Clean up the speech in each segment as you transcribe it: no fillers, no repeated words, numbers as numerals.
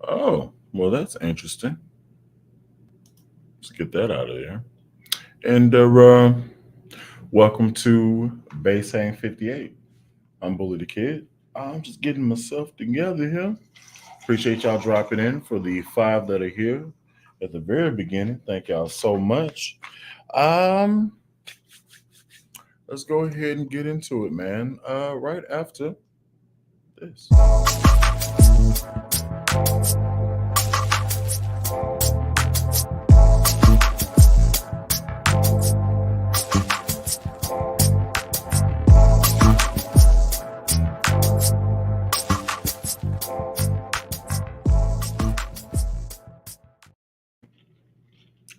Oh, well, that's interesting. Let's get that out of there. And welcome to Base Hang 58. I'm Bully the Kid. I'm just getting myself together here. Appreciate y'all dropping in for the five that are here at the very beginning. Thank y'all so much. Um, let's go ahead and get into it, man. Right after this.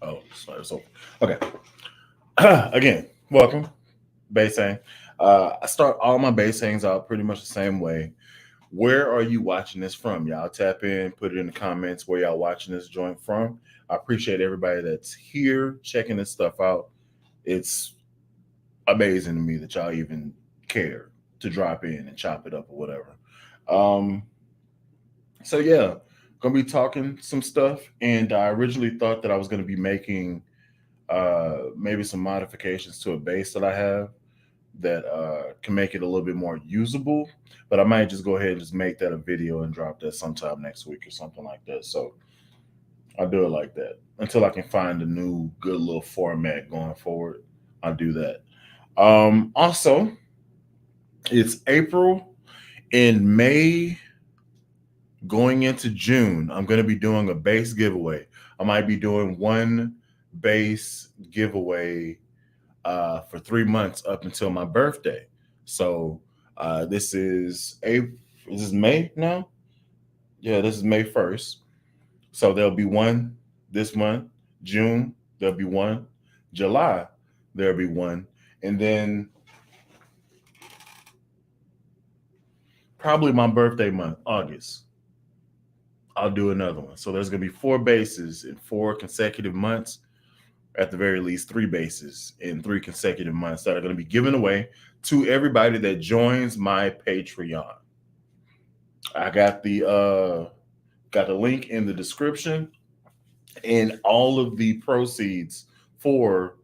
Oh, sorry. So, okay. Again, welcome, Base Hang. I start all my base hangs out pretty much the same way. Where are you watching this from? Y'all tap in, put it in the comments where y'all watching this joint from. I appreciate everybody that's here checking this stuff out. It's amazing to me that y'all even care to drop in and chop it up or whatever. Um, so yeah, gonna be talking some stuff, and I originally thought that I was gonna be making maybe some modifications to a base that I have that can make it a little bit more usable. But I might just go ahead and just make that a video and drop that sometime next week or something like that. So I'll do it like that until I can find a new good little format going forward. I'll do that. Also, it's April. In May, going into June, I'm going to be doing a base giveaway. I might be doing one base giveaway for 3 months up until my birthday. So this is April. This is May now. Yeah, this is May 1st. So there'll be one this month. June there'll be one. July there'll be one, and then probably my birthday month, August. I'll do another one. So there's gonna be four bases in 4 consecutive months, at the very least three bases in 3 consecutive months that are going to be given away to everybody that joins my Patreon. I got the link in the description, and all of the proceeds for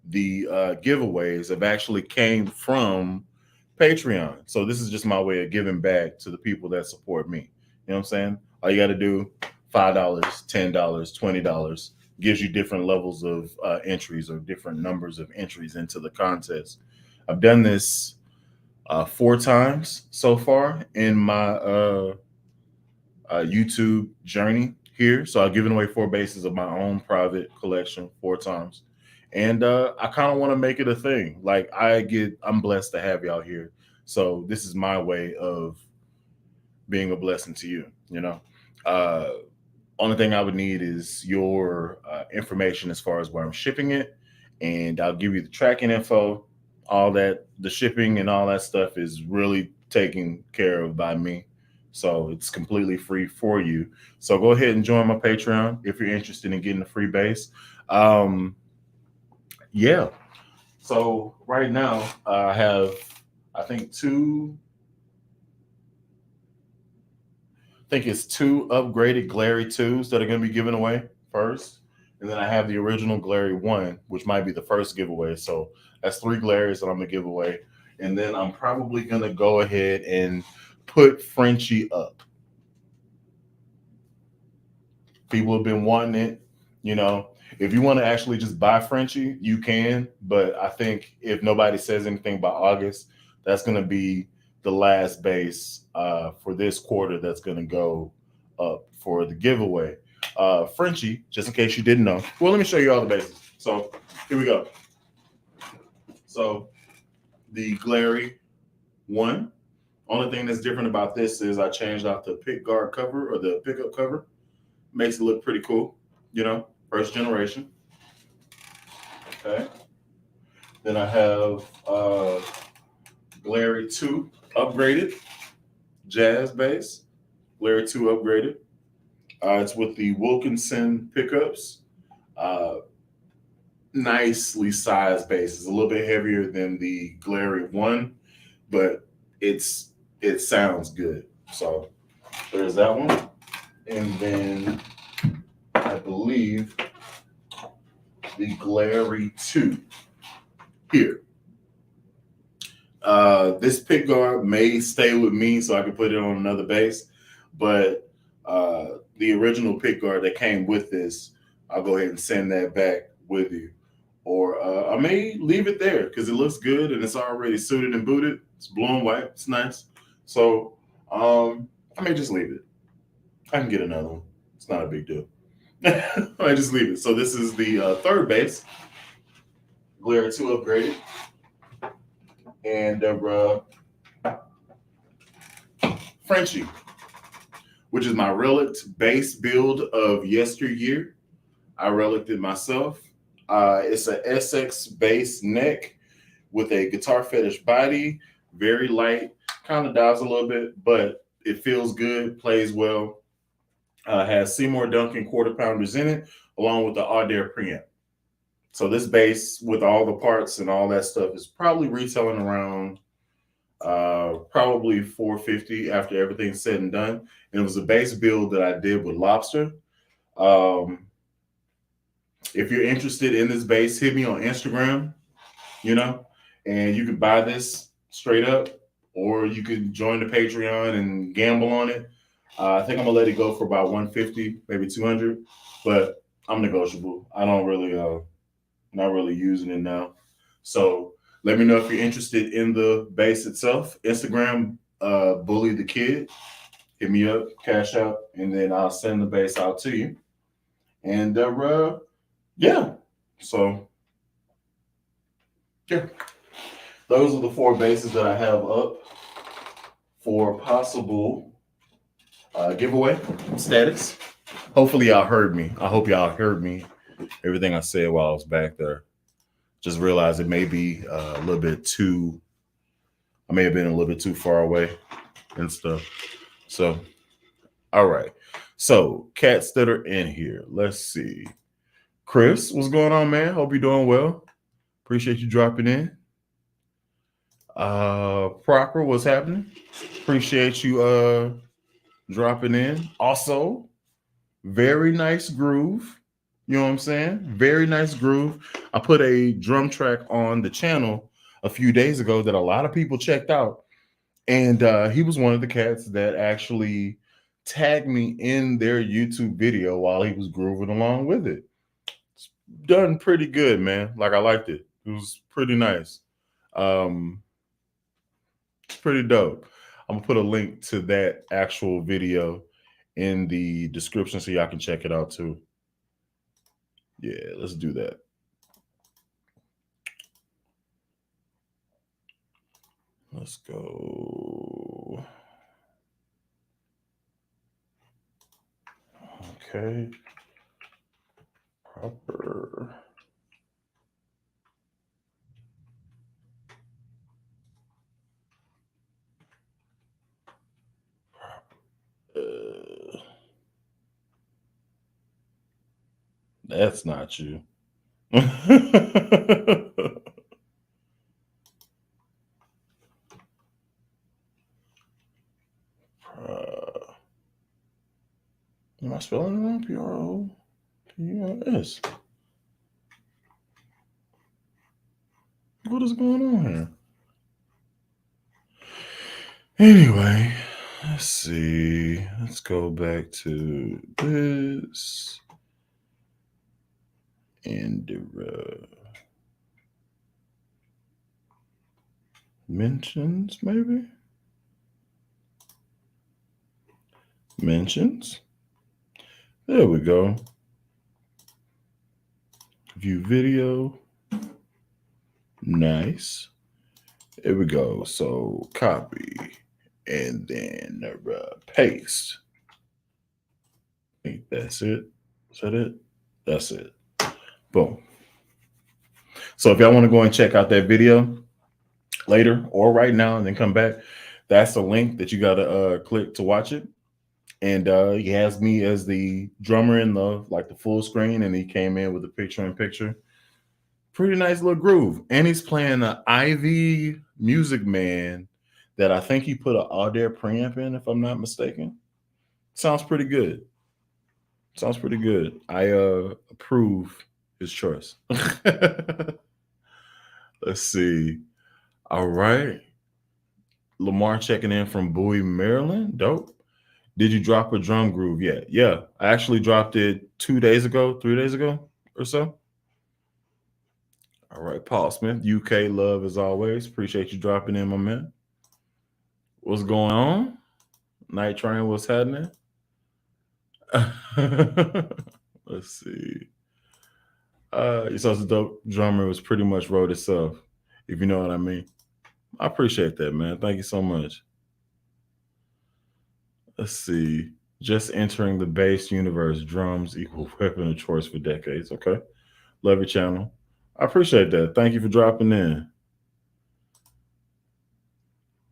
the giveaways have actually came from Patreon. So this is just my way of giving back to the people that support me. You know what I'm saying? All you got to do, $5, $10, $20 gives you different levels of entries or different numbers of entries into the contest. I've done this 4 times so far in my YouTube journey here. So I've given away four bases of my own private collection 4 times. And I kind of want to make it a thing. Like I'm blessed to have y'all here. So this is my way of being a blessing to you, you know. Uh, only thing I would need is your information as far as where I'm shipping it, and I'll give you the tracking info. All that, the shipping and all that stuff is really taken care of by me, so it's completely free for you. So go ahead and join my Patreon if you're interested in getting a free base. Um, yeah. So right now I have, I think it's two upgraded Glary 2s that are going to be given away first. And then I have the original Glary 1, which might be the first giveaway. So that's three Glaries that I'm going to give away. And then I'm probably going to go ahead and put Frenchie up. People have been wanting it. You know, if you want to actually just buy Frenchie, you can. But I think if nobody says anything by August, that's going to be the last base for this quarter that's going to go up for the giveaway. Frenchie, just in case you didn't know. Well, let me show you all the bases. So here we go. So the Glary 1. Only thing that's different about this is I changed out the pick guard cover or the pickup cover. Makes it look pretty cool, you know, first generation. Okay. Then I have Glary 2 upgraded, jazz bass. Glary 2 upgraded. It's with the Wilkinson pickups. Uh, Nicely sized bass. It's a little bit heavier than the Glary 1, but it sounds good. So there's that one. and then I believe the Glary 2 here. This pick guard may stay with me so I can put it on another bass, but the original pick guard that came with this, I'll go ahead and send that back with you. Or I may leave it there because it looks good and it's already suited and booted. It's blue and white. It's nice. So I may just leave it. I can get another one. It's not a big deal. I just leave it. So this is the third bass, Glare 2 upgraded. And Frenchie, which is my relic bass build of yesteryear. I reliced it myself. It's a SX bass neck with a guitar fetish body, very light, kind of dives a little bit, but it feels good, plays well. Has Seymour Duncan quarter pounders in it, along with the Audaire preamp. So this bass with all the parts and all that stuff is probably retailing around probably $450 after everything's said and done. And it was a bass build that I did with Lobster. If you're interested in this bass, hit me on Instagram, and you can buy this straight up, or you can join the Patreon and gamble on it. I think I'm gonna let it go for about 150, maybe 200, but I'm negotiable. I don't really, not really using it now. So let me know if you're interested in the bass itself. Instagram, Bully the Kid. Hit me up, cash out, and then I'll send the bass out to you. And yeah, so yeah, those are the 4 basses that I have up for possible giveaway status. Hopefully y'all heard me. I hope y'all heard me. Everything I said while I was back there. Just realized it may be a little bit too, I may have been a little bit too far away and stuff. So, all right. So, cats that are in here. Let's see. Chris, what's going on, man? Hope you're doing well. Appreciate you dropping in. Proper, what's happening? Appreciate you dropping in. Also, very nice groove. You know what I'm saying? Very nice groove. I put a drum track on the channel a few days ago that a lot of people checked out. And he was one of the cats that actually tagged me in their YouTube video while he was grooving along with it. It's done pretty good, man. Like, I liked it. It was pretty nice. It's pretty dope. I'm gonna put a link to that actual video in the description so y'all can check it out too. Yeah, let's do that. Let's go. Okay. Proper. That's not you. Am I spelling it wrong? P-R-O-P-R-S. What is going on here? Anyway, let's see. Let's go back to this. And mentions, maybe? Mentions. There we go. View video. Nice. There we go. So copy and then paste. I think that's it. Is that it? That's it. Boom. So if y'all want to go and check out that video later or right now and then come back, that's the link that you got to click to watch it. And he has me as the drummer in the full screen, and he came in with a picture-in-picture. Pretty nice little groove. And he's playing an Ivy Music Man that I think he put an Audaire preamp in, if I'm not mistaken. Sounds pretty good. Sounds pretty good. I approve his choice. Let's see. All right. Lamar checking in from Bowie, Maryland. Dope. Did you drop a drum groove yet? Yeah, I actually dropped it 2 days ago, 3 days ago or so. All right, Paul Smith, UK love as always. Appreciate you dropping in, my man. What's going on? Night Train, what's happening? Let's see. You saw the dope drummer was pretty much wrote itself, if you know what I mean. I appreciate that, man. Thank you so much. Let's see. Just entering the bass universe, drums equal weapon of choice for decades. Okay. Love your channel. I appreciate that. Thank you for dropping in.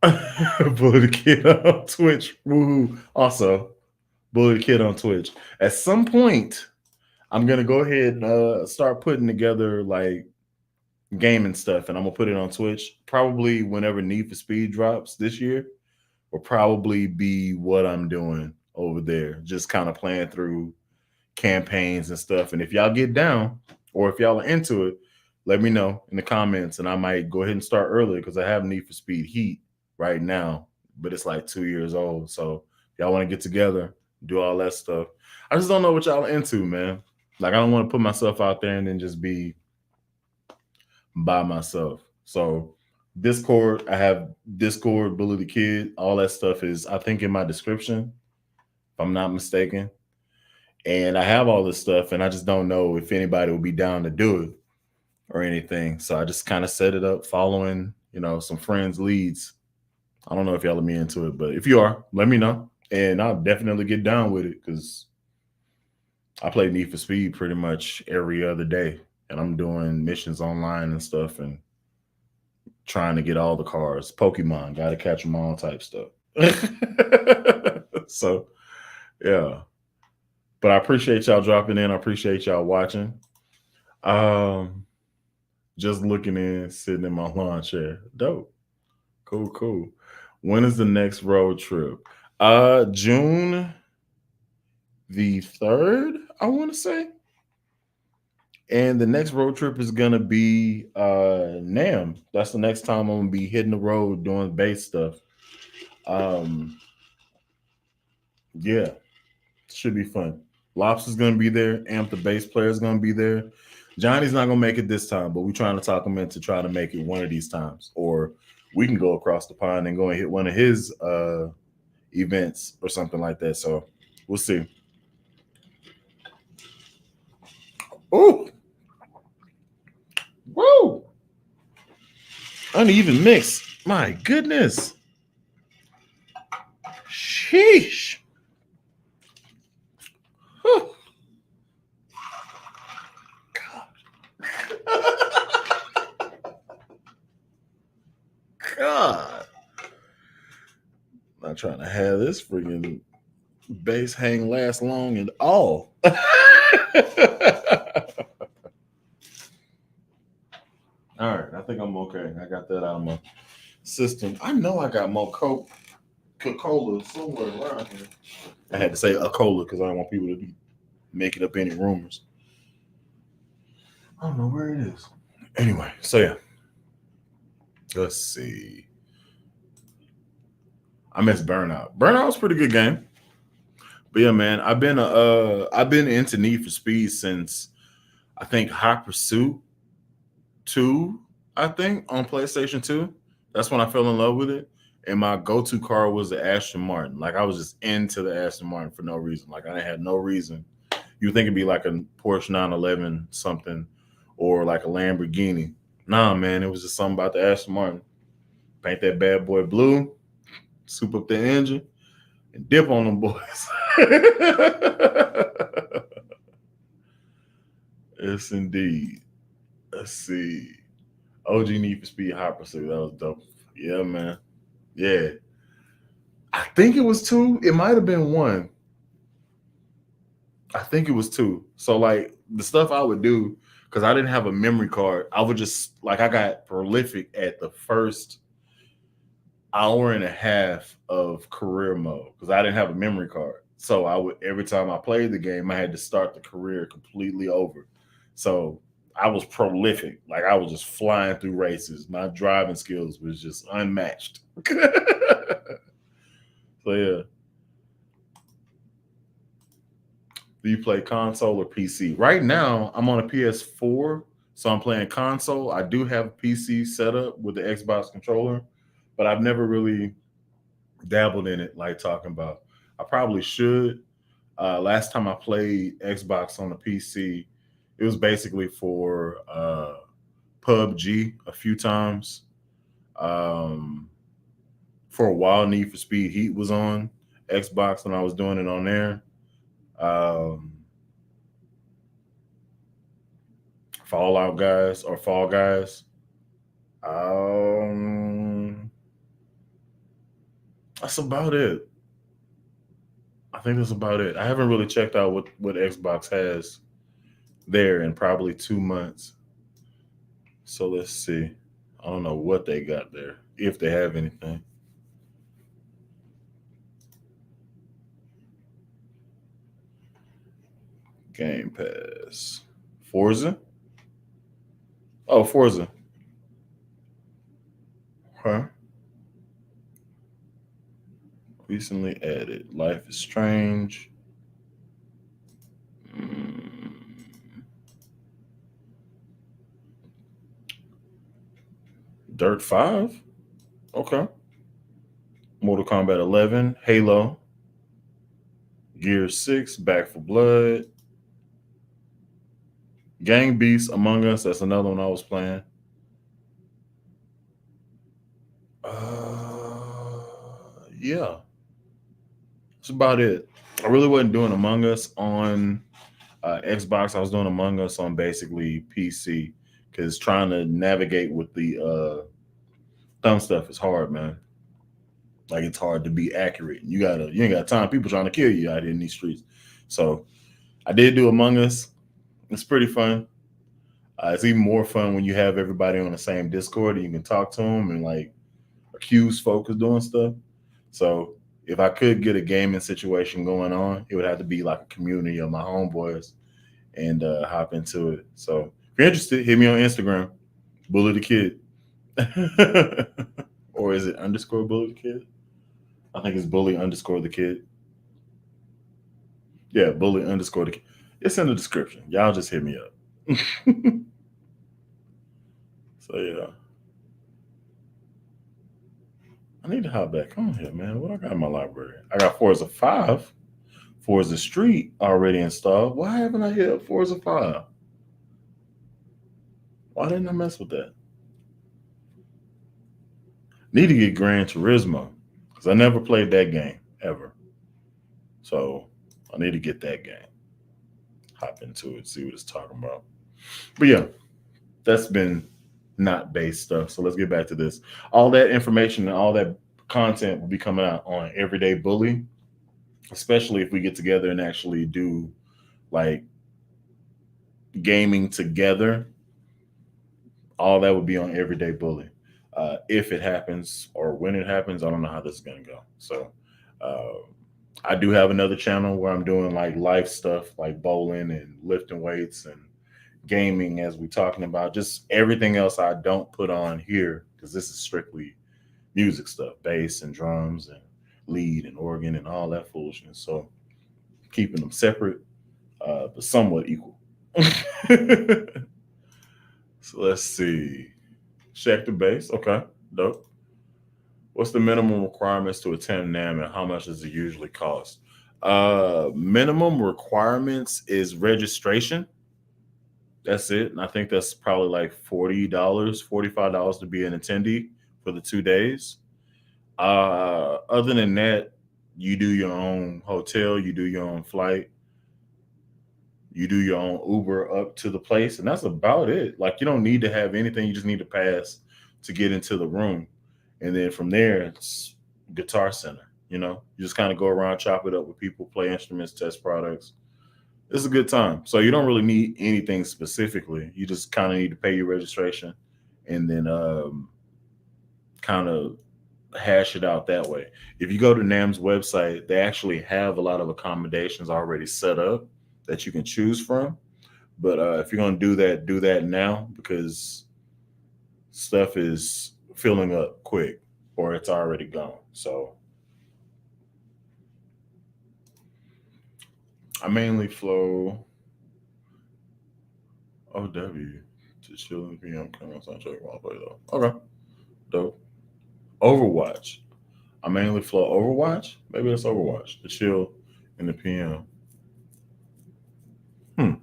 Bully the Kid on Twitch. Woohoo. Also, Bully the Kid on Twitch. At some point, I'm gonna go ahead and start putting together like gaming stuff, and I'm gonna put it on Twitch. Probably whenever Need for Speed drops this year, will probably be what I'm doing over there. Just kind of playing through campaigns and stuff. And if y'all get down, or if y'all are into it, let me know in the comments, and I might go ahead and start early because I have Need for Speed Heat right now, but it's like 2 years old. So if y'all want to get together, do all that stuff. I just don't know what y'all are into, man. Like I don't want to put myself out there and then just be by myself. So Discord, I have Discord, Bully the Kid, all that stuff is I think in my description, if I'm not mistaken. And I have all this stuff, and I just don't know if anybody will be down to do it or anything. So I just kind of set it up following, some friends' leads. I don't know if y'all let me into it, but if you are, let me know. And I'll definitely get down with it because I play Need for Speed pretty much every other day. And I'm doing missions online and stuff and trying to get all the cars. Pokemon, got to catch them all type stuff. So, yeah. But I appreciate y'all dropping in. I appreciate y'all watching. Just looking in, sitting in my lawn chair. Dope. Cool. When is the next road trip? June the 3rd, I want to say. And the next road trip is gonna be NAMM. That's the next time I'm gonna be hitting the road doing bass stuff. Yeah, should be fun. Lobster's gonna be there. Amp the bass player is gonna be there. Johnny's not gonna make it this time, but we're trying to talk him into try to make it one of these times, or we can go across the pond and go and hit one of his events or something like that. So we'll see. Oh, whoa! Uneven mix. My goodness. Sheesh. Huh. God. Not trying to have this freaking bass hang last long at all. All right, I think I'm okay. I got that out of my system. I know I got more Coca-Cola somewhere around here. I had to say a cola because I don't want people to be making up any rumors. I don't know where it is. Anyway, so yeah. Let's see. I miss Burnout. Burnout was a pretty good game. But yeah, man, I've been into Need for Speed since I think Hot Pursuit 2, I think, on PlayStation 2. That's when I fell in love with it. And my go-to car was the Aston Martin. Like I was just into the Aston Martin for no reason. Like I had no reason. You would think it'd be like a Porsche 911 something or like a Lamborghini. Nah, man, it was just something about the Aston Martin. Paint that bad boy blue, soup up the engine, and dip on them boys. Yes, indeed. Let's see. OG Need for Speed Hot Pursuit. That was dope. Yeah, man. Yeah. I think it was 2. It might have been 1. I think it was 2. So like the stuff I would do, because I didn't have a memory card, I would just like I got prolific at the first hour and a half of career mode because I didn't have a memory card. So I would every time I played the game, I had to start the career completely over. So I was prolific. Like I was just flying through races. My driving skills was just unmatched. So yeah. Do you play console or PC? Right now, I'm on a PS4, so I'm playing console. I do have a PC set up with the Xbox controller, but I've never really dabbled in it like talking about. I probably should. Last time I played Xbox on the PC, it was basically for PUBG a few times. Um, for a while, Need for Speed Heat was on Xbox when I was doing it on there. Um, Fallout guys or Fall Guys. Um, that's about it. I think that's about it. I haven't really checked out what Xbox has there in probably 2 months. So let's see. I don't know what they got there, if they have anything. Game Pass. Forza? Oh, Forza. Huh? Recently added. Life is Strange. Mm, Dirt 5? Okay. Mortal Kombat 11. Halo. Gear 6. Back for Blood. Gang Beasts, Among Us. That's another one I was playing. Yeah, that's about it. I really wasn't doing Among Us on Xbox. I was doing Among Us on basically PC because trying to navigate with the thumb stuff is hard, man. Like it's hard to be accurate. You ain't got time. People trying to kill you out here in these streets. So I did do Among Us. It's pretty fun. It's even more fun when you have everybody on the same Discord and you can talk to them and like accuse folk of doing stuff. So if I could get a gaming situation going on, it would have to be like a community of my homeboys and hop into it. So if you're interested, hit me on Instagram, Bully the Kid. Or is it underscore Bully the Kid? I think it's Bully underscore the Kid. Yeah, Bully underscore the Kid. It's in the description. Y'all just hit me up. So yeah. I need to hop back on here, man. What I got in my library? I got Forza 5, Forza Street already installed. Why haven't I hit Forza 5? Why didn't I mess with that? Need to get Gran Turismo because I never played that game ever. So I need to get that game. Hop into it, see what it's talking about. But yeah, that's been not base stuff. So let's get back to this. All that information and all that content will be coming out on Everyday Bully, especially if we get together and actually do like gaming together. All that would be on Everyday Bully. If it happens or when it happens, I don't know how this is going to go. So uh, I do have another channel where I'm doing like life stuff like bowling and lifting weights and gaming as we're talking about. Just everything else I don't put on here because this is strictly music stuff, bass and drums and lead and organ and all that foolishness. So keeping them separate, but somewhat equal. So let's see. Check the bass. Okay, dope. What's the minimum requirements to attend NAMM and how much does it usually cost? Minimum requirements is registration. That's it. And I think that's probably like $40, $45 to be an attendee for the 2 days. Other than that, you do your own hotel, you do your own flight, you do your own Uber up to the place, and that's about it. Like you don't need to have anything, you just need to pass to get into the room. And then from there, it's Guitar Center. You just kind of go around, chop it up with people, play instruments, test products. It's a good time. So you don't really need anything specifically. You just kind of need to pay your registration and then kind of hash it out that way. If you go to NAMM's website, they actually have a lot of accommodations already set up that you can choose from. But if you're gonna do that now because stuff is filling up quick or it's already gone. So I mainly flow OW to chill in PM. Come on, soundtrack while I play though. Okay, dope. Overwatch. I mainly flow Overwatch. Maybe it's Overwatch to chill in the PM. Hmm.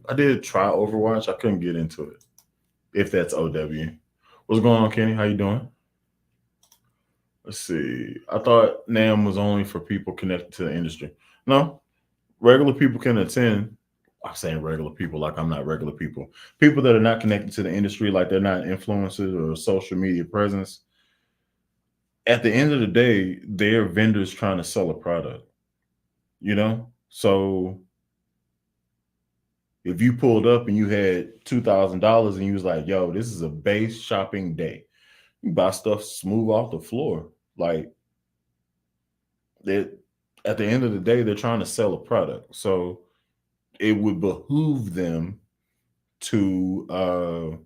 I did try Overwatch. I couldn't get into it. If that's OW. What's going on, Kenny? How you doing? Let's see. I thought NAM was only for people connected to the industry. No, regular people can attend. I'm saying regular people like I'm not regular people. People that are not connected to the industry, like they're not influencers or social media presence. At the end of the day, they're vendors trying to sell a product, you know? So if you pulled up and you had $2,000 and you was like, yo, this is a base shopping day, you buy stuff smooth off the floor. Like that at the end of the day, they're trying to sell a product. So it would behoove them to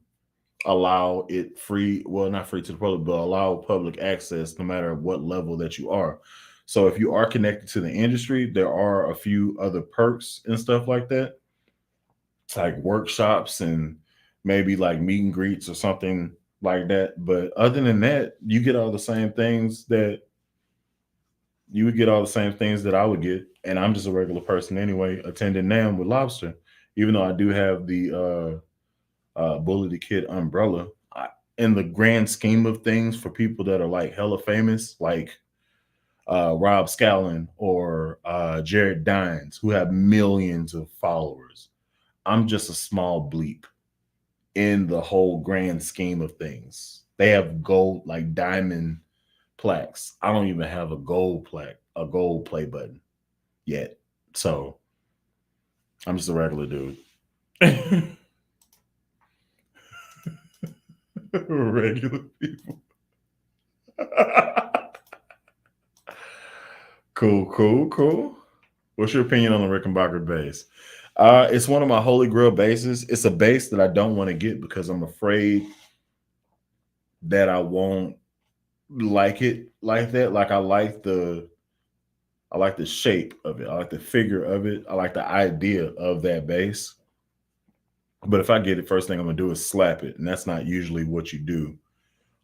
allow it free, well, not free to the public, but allow public access no matter what level that you are. So if you are connected to the industry, there are a few other perks and stuff like that, like workshops and maybe like meet and greets or something like that. But other than that, you get all the same things that you would get all the same things that I would get. And I'm just a regular person anyway, attending NAM with Lobster, even though I do have the Bully the Kid umbrella. In the grand scheme of things, for people that are like hella famous, like Rob Scallon or Jared Dines, who have millions of followers, I'm just a small bleep in the whole grand scheme of things. They have gold, like diamond plaques. I don't even have a gold plaque, a gold play button yet. So I'm just a regular dude. Regular people. Cool, cool, cool. What's your opinion on the Rickenbacker bass? It's one of my holy grail basses. It's a bass that I don't want to get because I'm afraid that I won't like it like that. Like I like the shape of it. I like the figure of it. I like the idea of that bass. But if I get it, first thing I'm gonna do is slap it, and that's not usually what you do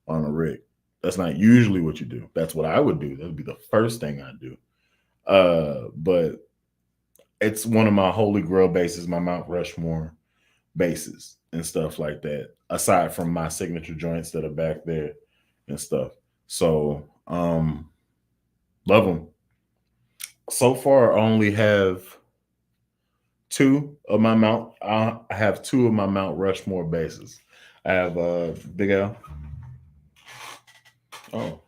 on a rig. That's not usually what you do. That's what I would do. That would be the first thing I do. But it's one of my holy grail bases, my Mount Rushmore bases and stuff like that. Aside from my signature joints that are back there and stuff. So love them. So far, I only have two of my Mount. I have two of my Mount Rushmore bases. I have Big L. Oh,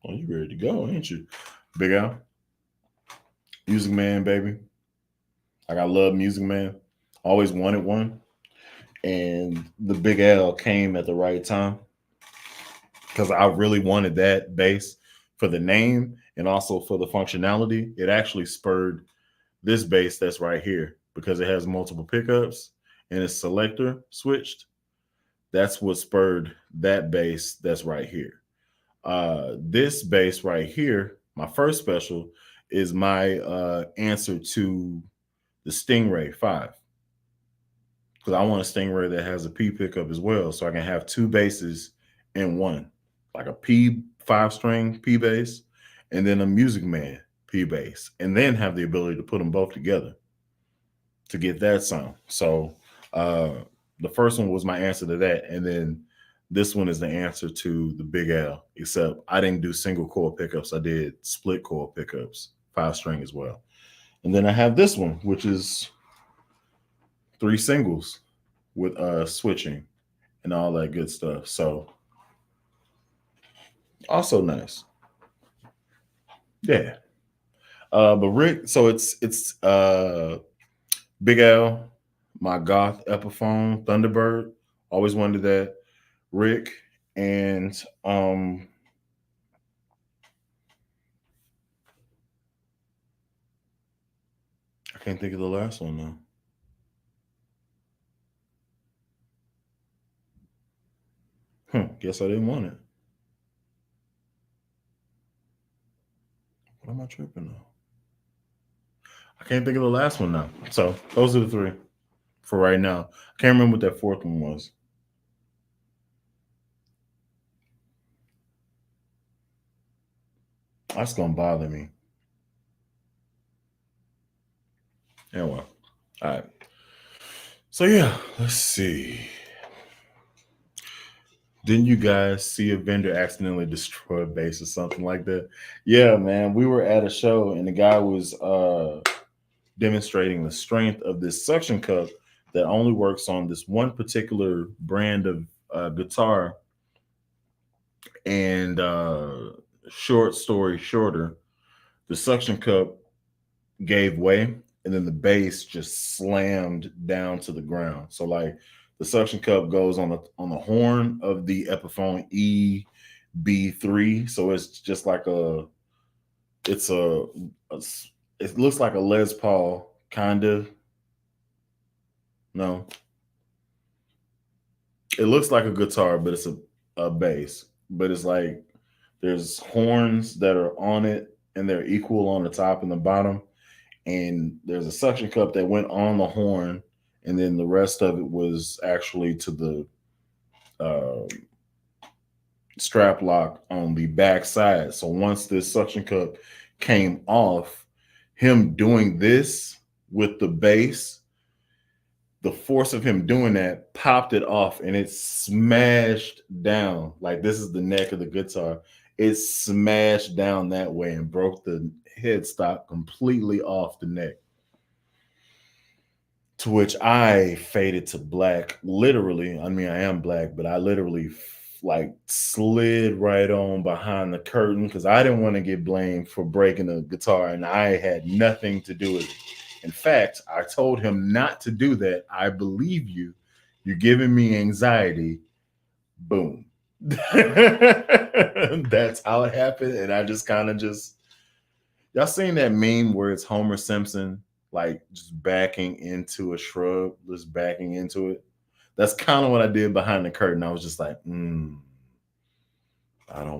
oh, you ready to go, ain't you? Big Al, Music Man, baby. Like I love Music Man. Always wanted one, and the Big L came at the right time because I really wanted that bass for the name and also for the functionality. It actually spurred this bass that's right here because it has multiple pickups and it's selector switched. That's what spurred that bass that's right here. This bass right here, my first special, is my answer to the Stingray 5 because I want a Stingray that has a P pickup as well, so I can have two basses in one, like a P 5 string P bass, and then a Music Man P bass, and then have the ability to put them both together to get that sound. So uh, the first one was my answer to that, and then this one is the answer to the Big L. Except I didn't do single core pickups; I did split core pickups, 5 string as well. And then I have this one, which is 3 singles with switching and all that good stuff. So also nice. Yeah. But Rick, so it's Big L, my goth Epiphone, Thunderbird. Always wanted that. Rick And I can't think of the last one now. Guess I didn't want it. What am I tripping on? I can't think of the last one now. So those are the three for right now. I can't remember what that fourth one was. That's gonna bother me. Yeah, well. All right. So yeah, let's see. Didn't you guys see a vendor accidentally destroy a base or something like that? Yeah, man. We were at a show and the guy was demonstrating the strength of this suction cup that only works on this one particular brand of guitar. And short story shorter, the suction cup gave way and then the bass just slammed down to the ground. So like the suction cup goes on the horn of the Epiphone EB3. So it's just like it's a it looks like a Les Paul kind of. No, it looks like a guitar, but it's a bass. But it's like there's horns that are on it and they're equal on the top and the bottom. And there's a suction cup that went on the horn, and then the rest of it was actually to the uh, strap lock on the back side. So once this suction cup came off, him doing this with the bass, the force of him doing that popped it off and it smashed down. Like this is the neck of the guitar. It smashed down that way and broke the headstock completely off the neck. To which I faded to black. Literally, I mean, I am black, but I literally like slid right on behind the curtain because I didn't want to get blamed for breaking a guitar and I had nothing to do with it. In fact, I told him not to do that. I believe you. You're giving me anxiety. Boom. That's how it happened. And I just kind of just, y'all seen that meme where it's Homer Simpson like just backing into a shrub, just backing into it? That's kind of what I did behind the curtain. I was just like, I don't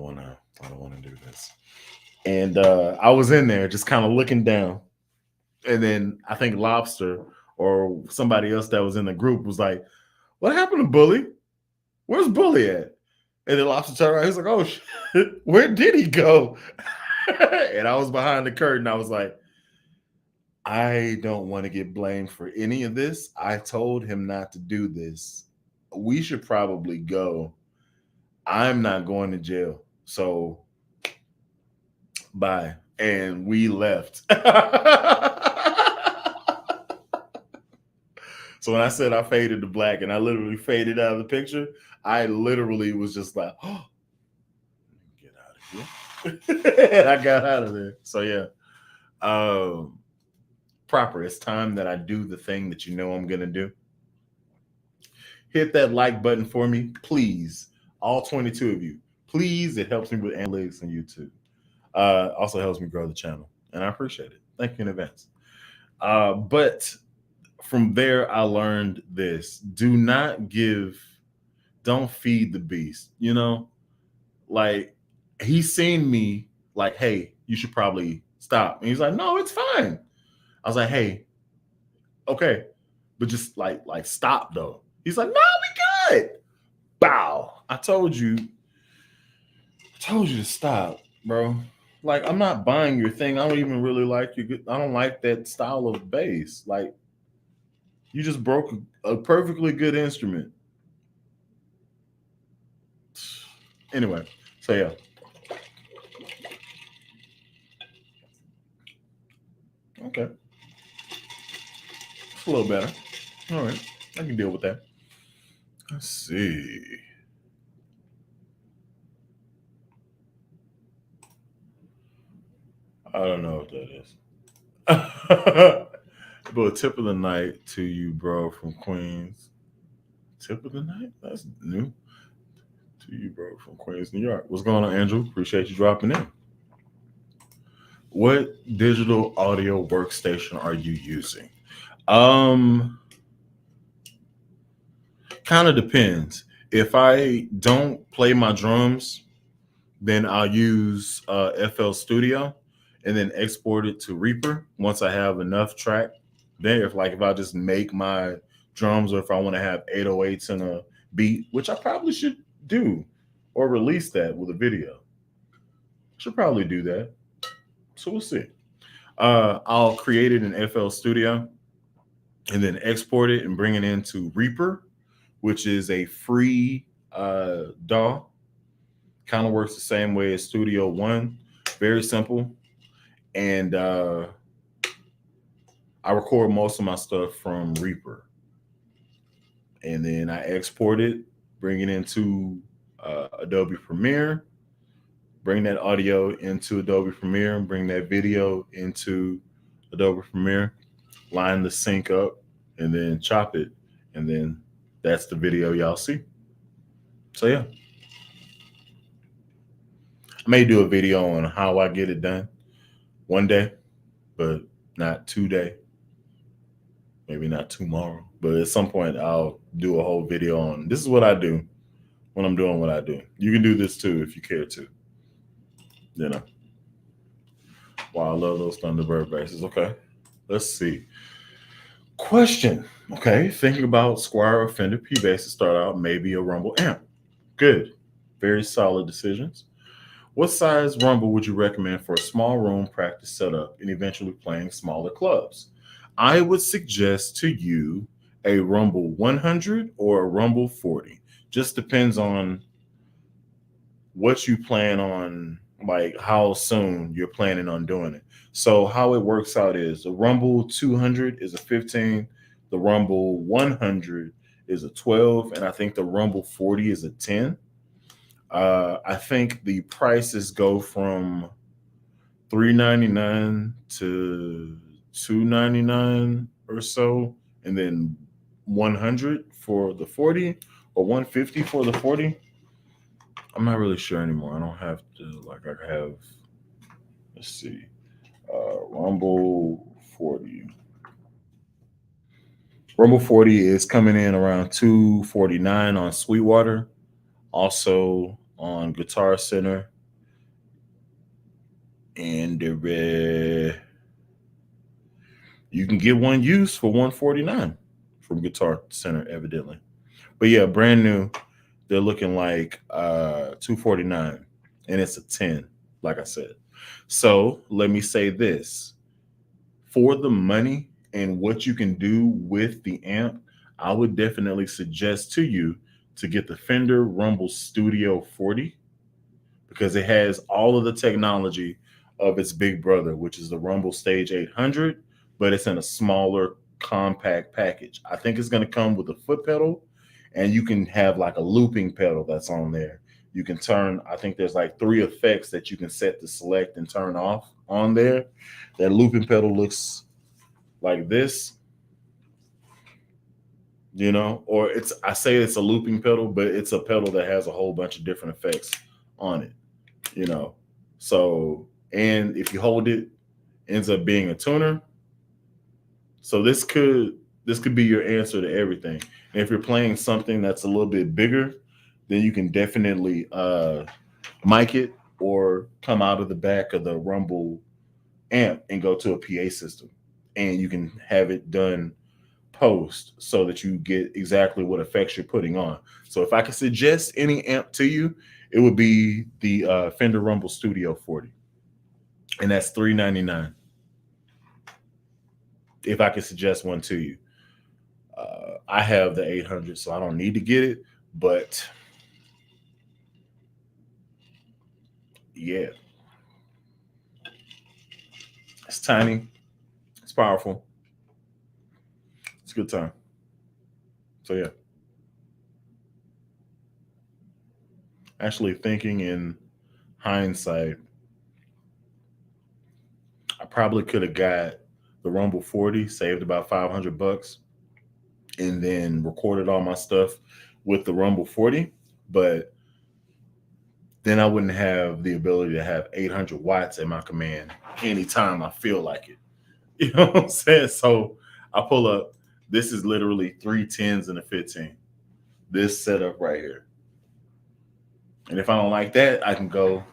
want to do this. And I was in there just kind of looking down. And then I think Lobster or somebody else that was in the group was like, what happened to Bully? Where's Bully at? And then Lobster turned around. He's like, oh, shit, where did he go? And I was behind the curtain. I was like, I don't want to get blamed for any of this. I told him not to do this. We should probably go. I'm not going to jail. So bye. And we left. So when I said I faded to black and I literally faded out of the picture, I literally was just like, oh, get out of here. And I got out of there. So yeah. Proper. It's time that I do the thing that you know I'm gonna do. Hit that like button for me, please. All 22 of you. Please. It helps me with analytics on YouTube. Also helps me grow the channel. And I appreciate it. Thank you in advance. But from there, I learned this. Don't feed the beast. You know, like he's seen me like, hey, you should probably stop. And he's like, no, it's fine. I was like, hey, okay, but just like stop though. He's like, no, we good. Bow. I told you to stop, bro. Like, I'm not buying your thing. I don't even really like you. I don't like that style of bass. Like, you just broke a perfectly good instrument. Anyway, so yeah. Okay. It's a little better. All right. I can deal with that. Let's see. I don't know what that is. But tip of the night to you, bro, from Queens. Tip of the night? That's new. To you, bro, from Queens, New York. What's going on, Andrew? Appreciate you dropping in. What digital audio workstation are you using? Um, Kind of depends. If I don't play my drums, then I'll use FL Studio and then export it to Reaper once I have enough track. Then if I just make my drums or if I want to have 808s in a beat, which I probably should do or release that with a video. Should probably do that. So we'll see. I'll create it in FL Studio and then export it and bring it into Reaper, which is a free DAW. Kind of works the same way as Studio One. Very simple. And I record most of my stuff from Reaper. And then I export it, bring it into Adobe Premiere, bring that audio into Adobe Premiere, bring that video into Adobe Premiere, line the sync up, and then chop it. And then that's the video y'all see. So yeah. I may do a video on how I get it done one day, but not today. Maybe not tomorrow. But at some point I'll do a whole video on this is what I do when I'm doing what I do. You can do this too if you care to. You know. Wow, I love those Thunderbird basses. Okay. Let's see. Question. Okay. Thinking about Squire or Fender P bass to start out, maybe a Rumble amp. Good. Very solid decisions. What size Rumble would you recommend for a small room practice setup and eventually playing smaller clubs? I would suggest to you a Rumble 100 or a Rumble 40. Just depends on what you plan on, like how soon you're planning on doing it. So how it works out is the Rumble 200 is a 15, the Rumble 100 is a 12, and I think the Rumble 40 is a 10. I think the prices go from $399 to $299 or so, and then 100 for the 40 or 150 for the 40. I'm not really sure anymore. I don't have to I have. Let's see, Rumble 40. Rumble 40 is coming in around $249 on Sweetwater. Also on Guitar Center, and you can get one used for $149 from Guitar Center, evidently. But yeah, brand new, they're looking like $249, and it's a 10, like I said. So let me say this: for the money and what you can do with the amp, I would definitely suggest to you to get the Fender Rumble Studio 40 because it has all of the technology of its big brother, which is the Rumble Stage 800, but it's in a smaller, compact package. I think it's going to come with a foot pedal, and you can have like a looping pedal that's on there. You can turn, I think there's like 3 effects that you can set to select and turn off on there. That looping pedal looks like this, or I say it's a looping pedal, but it's a pedal that has a whole bunch of different effects on it, So, and if you hold it, ends up being a tuner. So this could be your answer to everything. And if you're playing something that's a little bit bigger, then you can definitely mic it or come out of the back of the Rumble amp and go to a PA system, and you can have it done post so that you get exactly what effects you're putting on. So if I could suggest any amp to you, it would be the Fender Rumble Studio 40, and that's $399. If I could suggest one to you, I have the 800, so I don't need to get it, but yeah, it's tiny, it's powerful, it's a good time. So yeah, actually thinking in hindsight, I probably could have got the Rumble 40, saved about $500, and then recorded all my stuff with the Rumble 40. But then I wouldn't have the ability to have 800 watts at my command anytime I feel like it. You know what I'm saying? So I pull up. This is literally 3 10s and a 15. This setup right here. And if I don't like that, I can go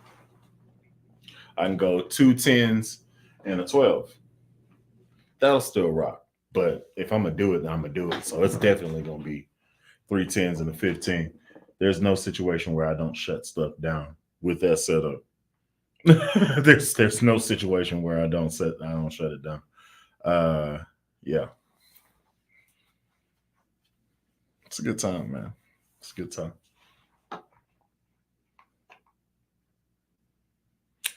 2 10s and a 12. That'll still rock. But if I'm gonna do it, I'm gonna do it. So it's definitely gonna be 3 10s and a 15. There's no situation where I don't shut stuff down with that setup. there's no situation where I don't shut it down. Yeah. It's a good time, man. It's a good time. I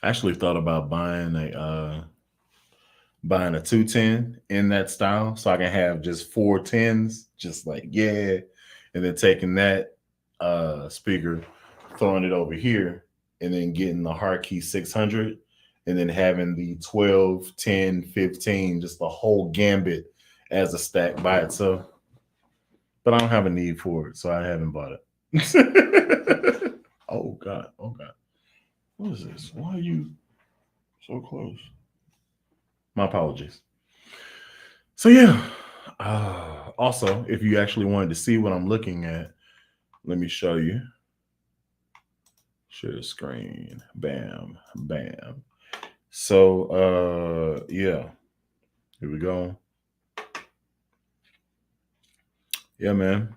actually thought about buying a 210 in that style so I can have just 4 10s, just like yeah, and then taking that speaker, throwing it over here, and then getting the Harkey 600, and then having the 12, 10, 15, just the whole gambit as a stack by itself. But I don't have a need for it, so I haven't bought it. Oh God, oh God. What is this? Why are you so close? My apologies. So yeah. Also, if you actually wanted to see what I'm looking at, let me show you. Share screen. Bam, bam. So yeah. Here we go. Yeah, man.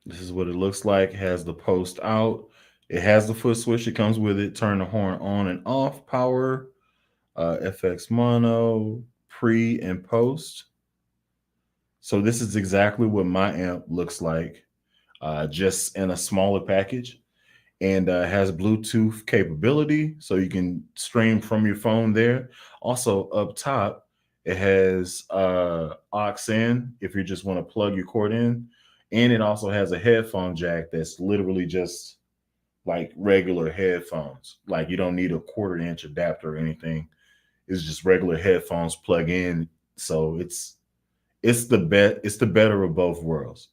This is what it looks like. It has the post out. It has the foot switch. It comes with it. Turn the horn on and off. Power. FX mono. Pre and post. So this is exactly what my amp looks like, just in a smaller package, and has Bluetooth capability, so you can stream from your phone there. Also, up top, it has aux in if you just want to plug your cord in, and it also has a headphone jack that's literally just like regular headphones. Like you don't need a 1/4 inch adapter or anything. It's just regular headphones plug in. So it's the better of both worlds.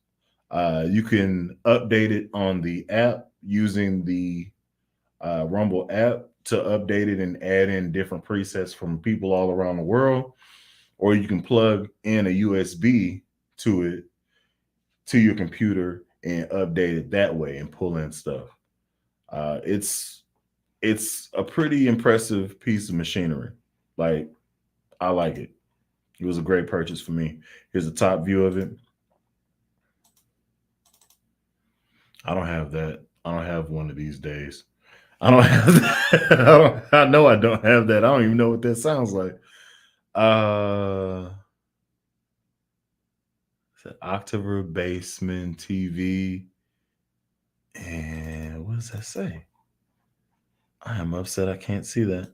You can update it on the app using the Rumble app to update it and add in different presets from people all around the world, or you can plug in a USB to it to your computer and update it that way and pull in stuff. It's a pretty impressive piece of machinery. Like I like it. It was a great purchase for me. Here's a top view of it. I don't have that. I don't have one of these days. I don't have that. I know I don't have that. I don't even know what that sounds like. It's an October Basement TV. And what does that say? I am upset I can't see that.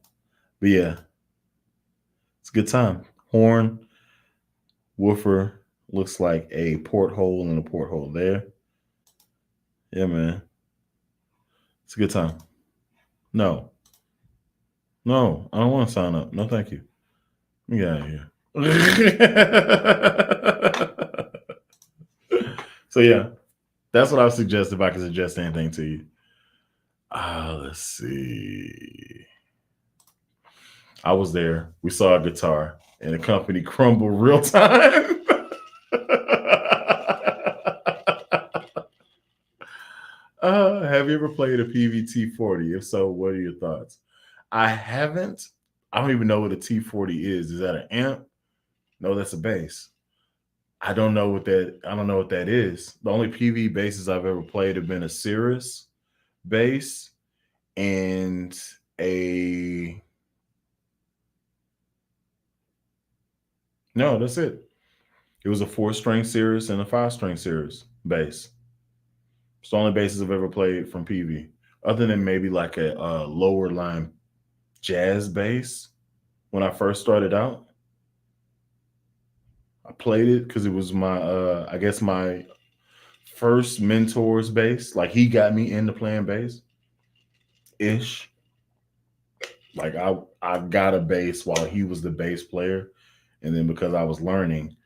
But yeah, it's a good time. Horn, woofer, looks like a porthole and a porthole there. Yeah, man. It's a good time. No. No, I don't want to sign up. No, thank you. Let me get out of here. So yeah, that's what I would suggest if I could suggest anything to you. Let's see. I was there. We saw a guitar, and the company crumbled real time. Have you ever played a PVT-40? If so, what are your thoughts? I haven't. I don't even know what a T40 is. Is that an amp? No, that's a bass. I don't know what that is. The only PV basses I've ever played have been a Cirrus bass and a no, that's it. It was a 4-string Cirrus and a 5-string Cirrus bass. It's the only basses I've ever played from PV, other than maybe like a lower line jazz bass. When I first started out, I played it because it was my, I guess my first mentor's bass. Like he got me into playing bass ish. Like I got a bass while he was the bass player, and then because I was learning,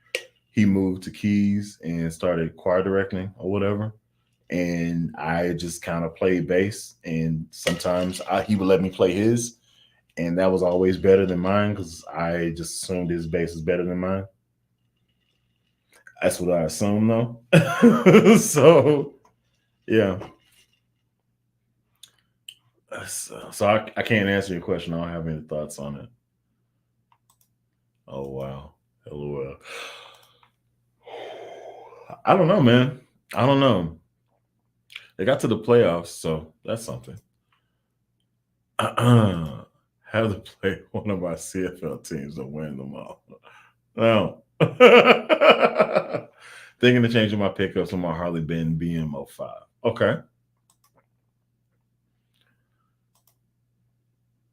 he moved to Keys and started choir directing or whatever. And I just kind of played bass, and sometimes he would let me play his, and that was always better than mine because I just assumed his bass is better than mine. That's what I assume, though. So yeah. So I can't answer your question. I don't have any thoughts on it. Oh wow. LOL. I don't know, man. I don't know. They got to the playoffs, so that's something. Have to play one of my CFL teams to win them all. No. Thinking of changing my pickups on my Harley Benz BM05. Okay.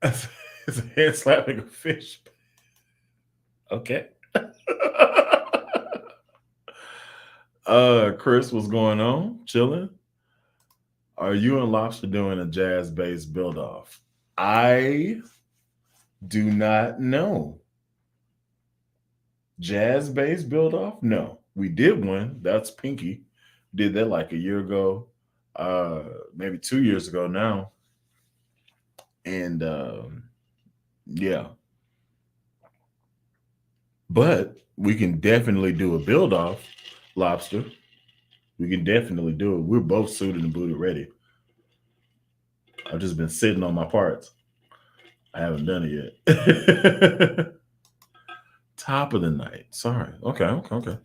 It's a hand slapping a fish. Okay. Chris, what's going on? Chilling. Are you and Lobster doing a jazz bass build off? I do not know. Jazz bass build off? No. We did one. That's Pinky. Did that like a year ago, maybe 2 years ago now. And yeah. But we can definitely do a build off, Lobster. We can definitely do it. We're both suited and booted ready. I've just been sitting on my parts. I haven't done it yet. Top of the night. Sorry. Okay.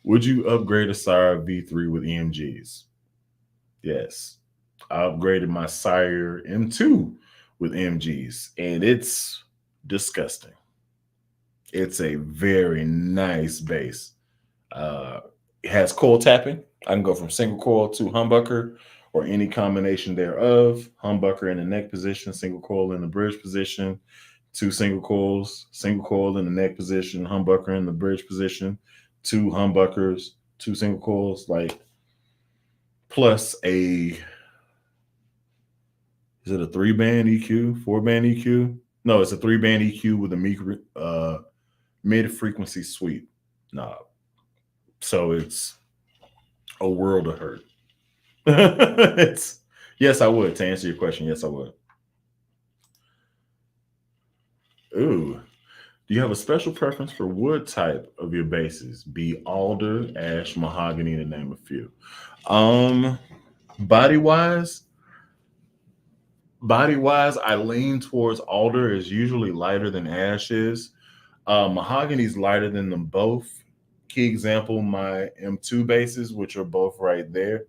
Would you upgrade a Sire V3 with EMGs? Yes. I upgraded my Sire M2 with EMGs, and it's disgusting. It's a very nice bass. It has coil tapping. I can go from single coil to humbucker or any combination thereof. Humbucker in the neck position, single coil in the bridge position, two single coil in the neck position, humbucker in the bridge position, two humbuckers, two single coils, like plus is it a 3-band EQ, 4-band EQ? No, it's a 3-band EQ with a mid frequency sweep knob. So it's a world of hurt. It's yes, I would. To answer your question, yes, I would. Ooh. Do you have a special preference for wood type of your bases? Be alder, ash, mahogany, to name a few. Um, body wise, I lean towards alder is usually lighter than ash is. Mahogany's lighter than them both. Key example, my M2 bases, which are both right there.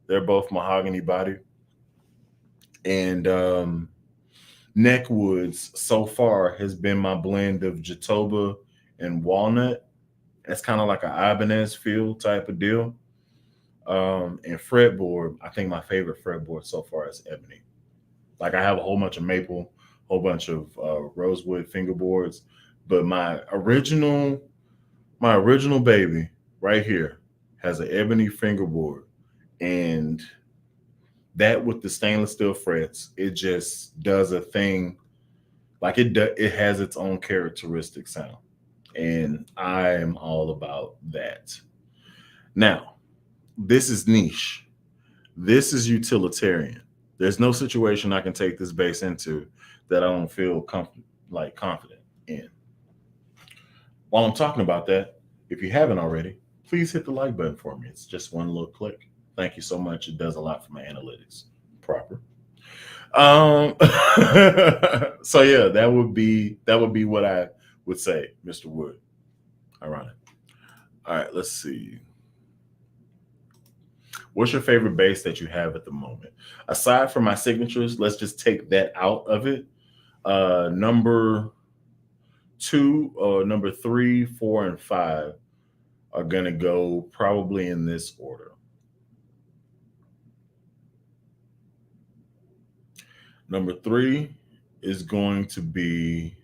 They're both mahogany body. And Neckwoods so far has been my blend of Jatoba and walnut. It's kind of like an Ibanez feel type of deal. And fretboard, I think my favorite fretboard so far is ebony. Like I have a whole bunch of maple, whole bunch of rosewood fingerboards, but my original baby right here has an ebony fingerboard, and that with the stainless steel frets, it just does a thing. Like it has its own characteristic sound, and I am all about that. Now, this is niche. This is utilitarian. There's no situation I can take this bass into that I don't feel confident in. While I'm talking about that, if you haven't already, please hit the like button for me. It's just one little click. Thank you so much. It does a lot for my analytics. Proper. Um, so yeah, that would be what I would say, Mr. Wood. Ironic. All right, let's see. What's your favorite bass that you have at the moment? Aside from my signatures, let's just take that out of it. Number 2, number 3, 4, and 5 are gonna go probably in this order. Number 3 is going to be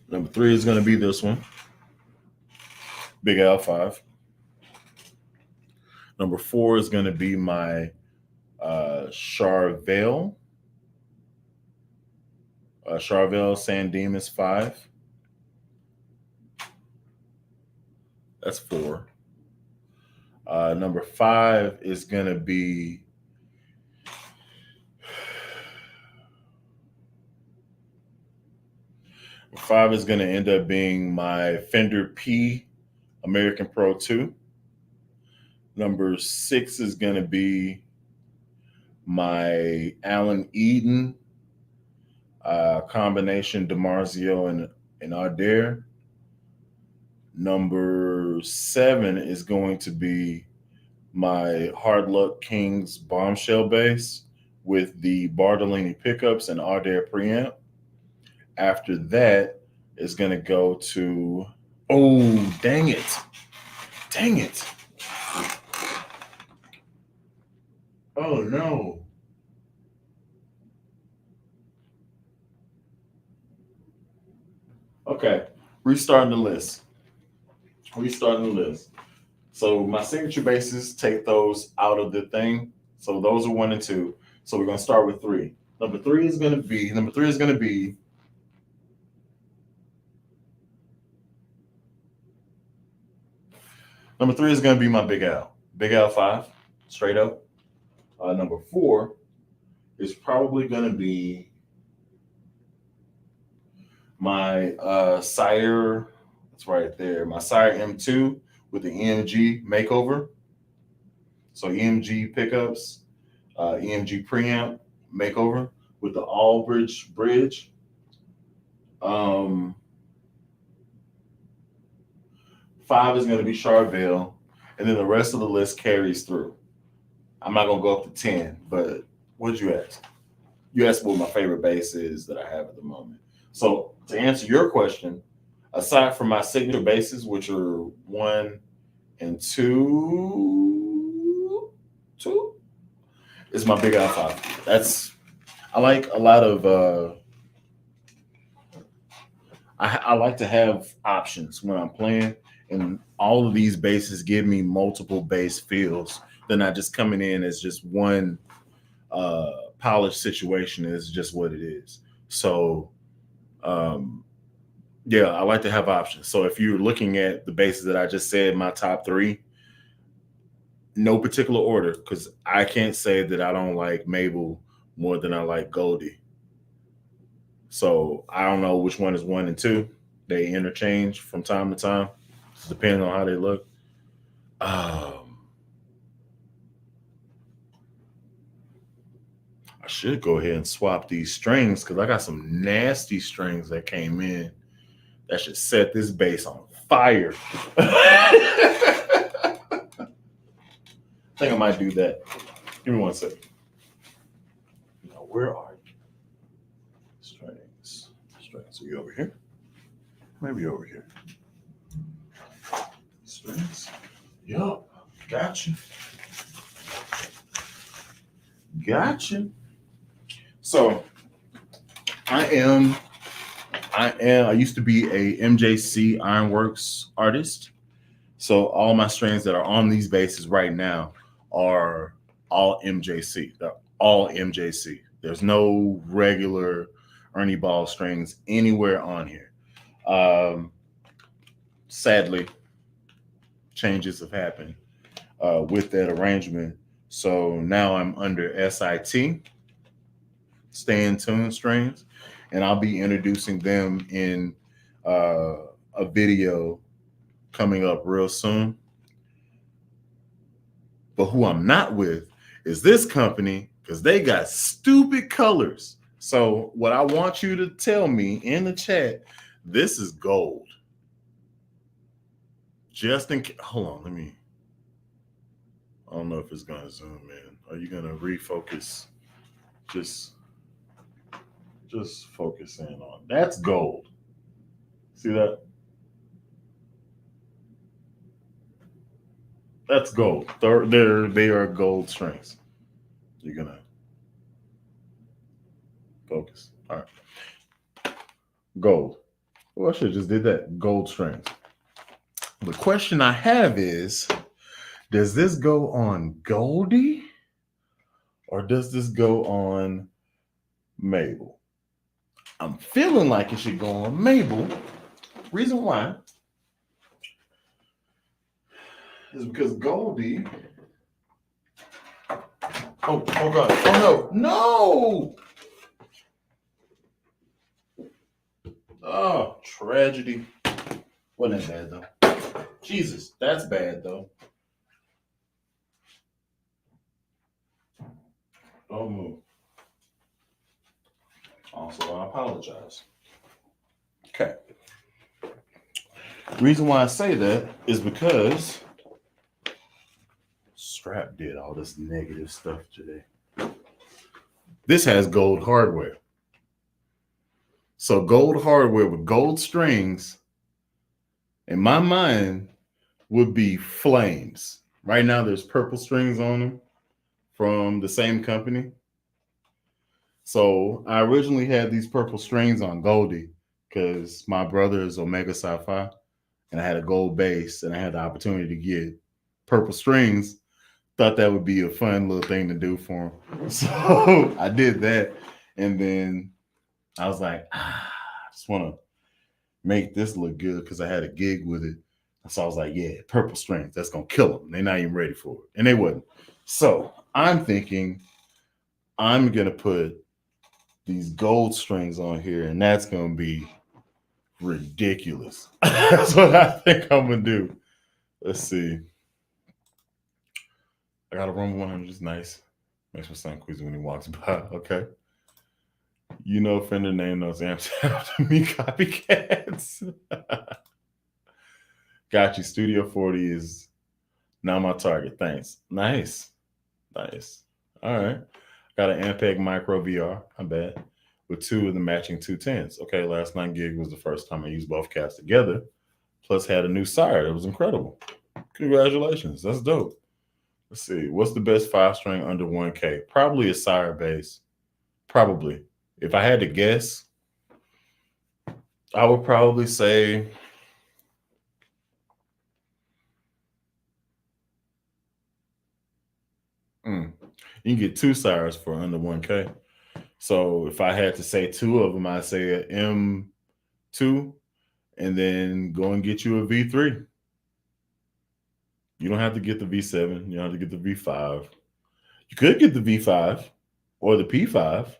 number 3 is going to be this one, Big L5. Number 4 is going to be my Charvel. Charvel San Dimas 5. That's 4. Number 5 is going to be end up being my Fender P American Pro 2. Number 6 is going to be my Allen Eden combination DiMarzio and Adair. Number 7 is going to be my Hard Luck Kings bombshell bass with the Bartolini pickups and Adair preamp. After that, it's going to go to, oh, dang it. Dang it. Oh, no. Okay, restarting the list. So my signature basses, take those out of the thing. So those are 1 and 2. So we're going to start with 3. Number 3 is going to be my Big Al 5, straight up. Number 4 is probably going to be my Sire. That's right there. My Sire M2 with the EMG makeover. So EMG pickups, EMG preamp makeover with the Albridge bridge. 5 is going to be Charvel, and then the rest of the list carries through. I'm not going to go up to 10, but what did you ask? You asked what my favorite bass is that I have at the moment. So to answer your question, aside from my signature basses, which are 1 and 2, is my Big Al 5. I like a lot of, I like to have options when I'm playing, and all of these basses give me multiple bass feels. They're not just coming in as just one polished situation. It's just what it is. So, yeah, I like to have options. So if you're looking at the basses that I just said, my top 3, no particular order, because I can't say that I don't like Mabel more than I like Goldie. So I don't know which one is 1 and 2. They interchange from time to time, depending on how they look. I should go ahead and swap these strings because I got some nasty strings that came in that should set this bass on fire. I think I might do that. Give me 1 second. Now, where are you? Strings. Are you over here? Maybe over here. Strings. Yup. Gotcha. So I used to be a MJC Ironworks artist. So all my strings that are on these basses right now are all MJC. They're all MJC. There's no regular Ernie Ball strings anywhere on here. Sadly, changes have happened with that arrangement. So now I'm under SIT, Stay in Tune strings, and I'll be introducing them in a video coming up real soon. But who I'm not with is this company, because they got stupid colors. So what I want you to tell me in the chat, this is gold. Just in case, hold on, I don't know if it's gonna zoom in. Are you gonna refocus? Just focus in on, that's gold. See that? That's gold. They are gold strings. You're gonna focus. All right. Gold. Well, I should have just did that. Gold strings. The question I have is, does this go on Goldie or does this go on Mabel? I'm feeling like it should go on Mabel. Reason why is because Goldie. Oh God. Oh no. Oh, tragedy. Wasn't that bad though. Jesus, that's bad though. Don't move. Also, I apologize. Okay. Reason why I say that is because Strap did all this negative stuff today. This has gold hardware. So gold hardware with gold strings, in my mind, would be flames. Right now, there's purple strings on them from the same company. So I originally had these purple strings on Goldie because my brother is Omega Sci-Fi, and I had a gold base, and I had the opportunity to get purple strings. Thought that would be a fun little thing to do for him. So I did that, and then I was like, I just want to make this look good because I had a gig with it. So I was like, yeah, purple strings, that's gonna kill them. They're not even ready for it, and they wasn't. So I'm thinking I'm gonna put these gold strings on here, and that's gonna be ridiculous. That's what I think I'm gonna do. Let's see. I got a Rumble 100. It's nice. Makes my son queasy when he walks by. Okay. You know, Fender named those amps after me, copycats. Got you. Studio 40 is now my target. Thanks. Nice. Nice. All right. Got an Ampeg Micro VR. I'm bad. With two of the matching 210s. Okay, last night gig was the first time I used both cats together. Plus had a new sire. It was incredible. Congratulations. That's dope. Let's see. What's the best 5-string under 1K? Probably a sire bass. Probably. If I had to guess, I would probably say you can get two sires for under 1K. So if I had to say two of them, I'd say an M2 and then go and get you a V3. You don't have to get the V7. You don't have to get the V5. You could get the V5 or the P5.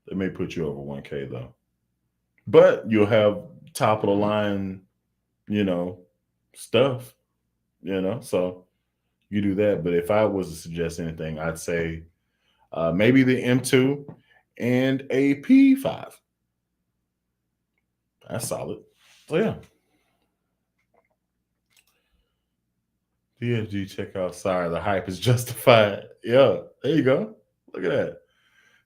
They may put you over 1K though. But you'll have top of the line, you know, stuff, so you do that. But if I was to suggest anything, I'd say maybe the M2 and a P5. That's solid. So yeah. DFG checkout. Sorry, the hype is justified. Yeah, there you go. Look at that.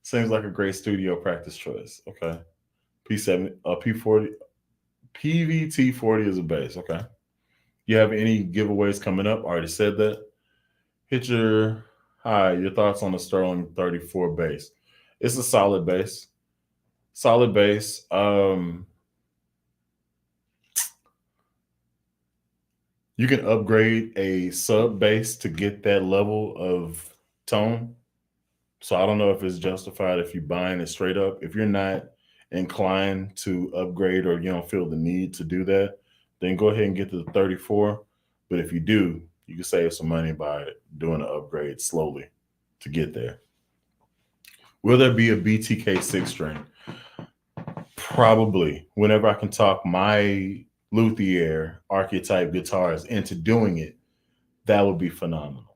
Seems like a great studio practice choice. Okay. P7, P40, PVT40 is a bass. Okay. You have any giveaways coming up? Already said that. Hit your your thoughts on the Sterling 34 bass. It's a solid bass. Solid bass. You can upgrade a sub bass to get that level of tone. So I don't know if it's justified if you're buying it straight up. If you're not inclined to upgrade or you don't feel the need to do that, then go ahead and get to the 34. But if you do, you can save some money by doing an upgrade slowly to get there. Will there be a BTK 6-string? Probably. Whenever I can talk my luthier archetype guitars into doing it, that would be phenomenal.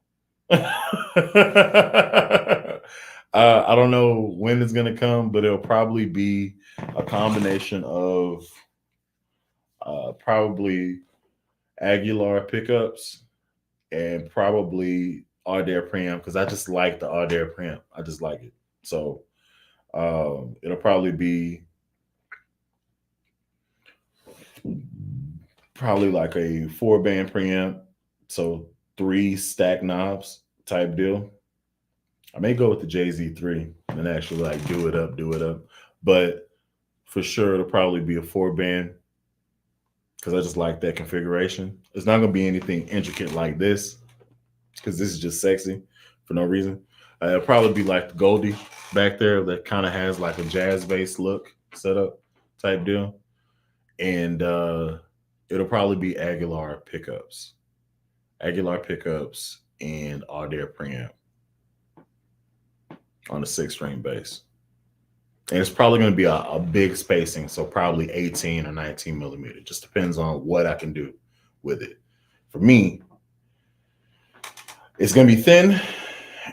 I don't know when it's going to come, but it'll probably be a combination of probably Aguilar pickups and probably Audaire preamp because I just like the Audaire preamp. I just like it. So it'll probably be like a 4-band preamp. So 3 stack knobs type deal. I may go with the JZ3 and actually like do it up. But for sure, it'll probably be a 4-band because I just like that configuration. It's not going to be anything intricate like this because this is just sexy for no reason. It'll probably be like the Goldie back there that kind of has like a jazz bass look setup type deal. And it'll probably be Aguilar pickups, and Audaire preamp on the 6 string bass. And it's probably going to be a big spacing, so probably 18 or 19 millimeter. Just depends on what I can do with it. For me, it's going to be thin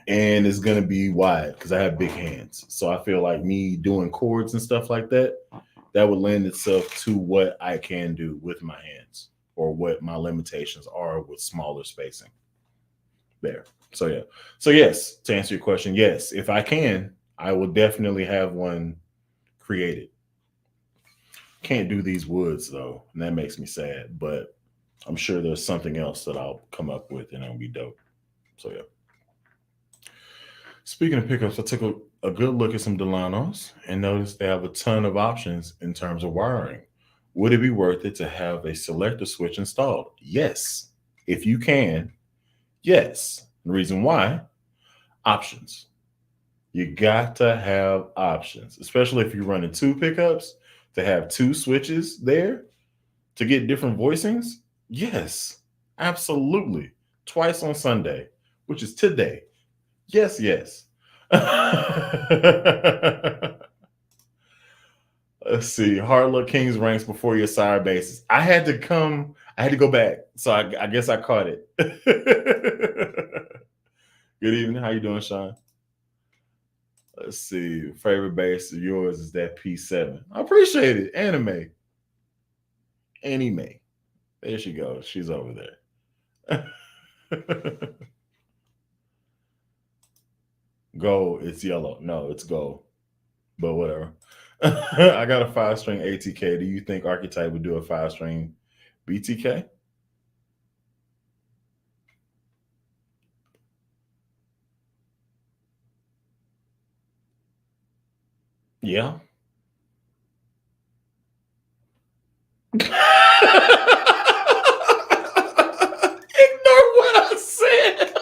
and it's going to be wide because I have big hands. So I feel like me doing chords and stuff like that, that would lend itself to what I can do with my hands or what my limitations are with smaller spacing there. So yeah. So yes, to answer your question, yes, if I can, I will definitely have one created. Can't do these woods though, and that makes me sad, but I'm sure there's something else that I'll come up with and it'll be dope. So yeah. Speaking of pickups, I took a good look at some Delanos and noticed they have a ton of options in terms of wiring. Would it be worth it to have a selector switch installed? Yes. If you can, yes. The reason why, options. You got to have options, especially if you're running 2 pickups, to have 2 switches there to get different voicings. Yes, absolutely. Twice on Sunday, which is today. Yes, yes. Let's see. Hard Luck Kings ranks before your sire bases. I had to go back. So I guess I caught it. Good evening. How you doing, Sean? Let's see. Favorite bass of yours is that P7. I appreciate it. Anime. There she goes. She's over there. Gold. It's yellow. No, it's gold. But whatever. I got a 5-string ATK. Do you think Archetype would do a 5-string BTK? Yeah. Ignore what I said.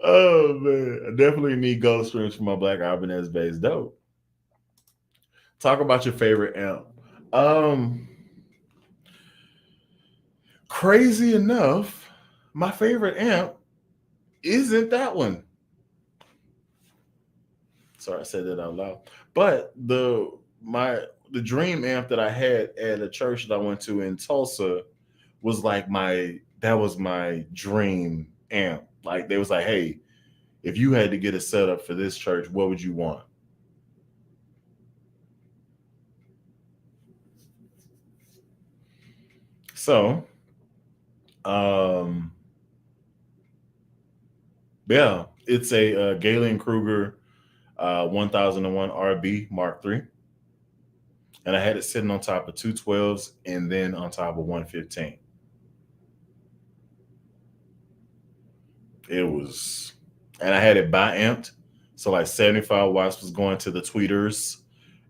Oh man, I definitely need gold strings for my Black Ibanez bass. Dope. Talk about your favorite amp. Crazy enough, my favorite amp isn't that one. Sorry, I said that out loud. But the dream amp that I had at a church that I went to in Tulsa was like that was my dream amp. Like they was like, hey, if you had to get a setup for this church, what would you want? So, yeah, it's a Galen Kruger 1001 RB Mark III. And I had it sitting on top of 212s and then on top of 115. It was, and I had it bi-amped. So like 75 watts was going to the tweeters,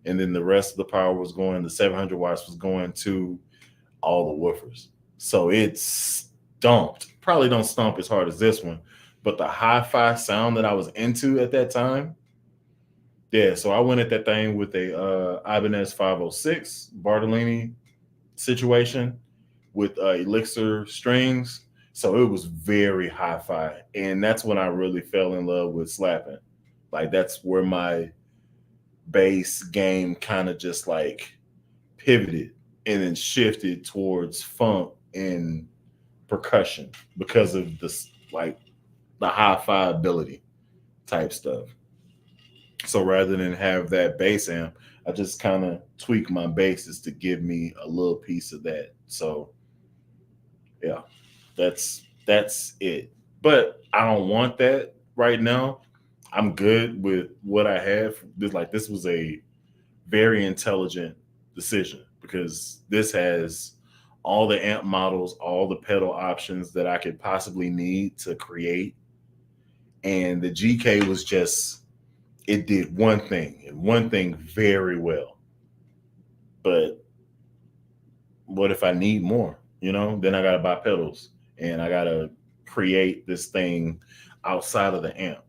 and then the rest of the power was going, the 700 watts was going to all the woofers. So it stomped. Probably don't stomp as hard as this one, but the hi-fi sound that I was into at that time, yeah. So I went at that thing with a Ibanez 506 Bartolini situation with Elixir strings. So it was very hi-fi, and that's when I really fell in love with slapping. Like that's where my bass game kind of just like pivoted and then shifted towards funk and percussion because of this like the hi-fi ability type stuff. So rather than have that bass amp, I just kind of tweak my basses to give me a little piece of that. So yeah, that's it. But I don't want that right now. I'm good with what I have. This was a very intelligent decision because this has all the amp models, all the pedal options that I could possibly need to create. And the GK was just it did one thing and one thing very well. But what if I need more? Then I gotta buy pedals and I gotta create this thing outside of the amp.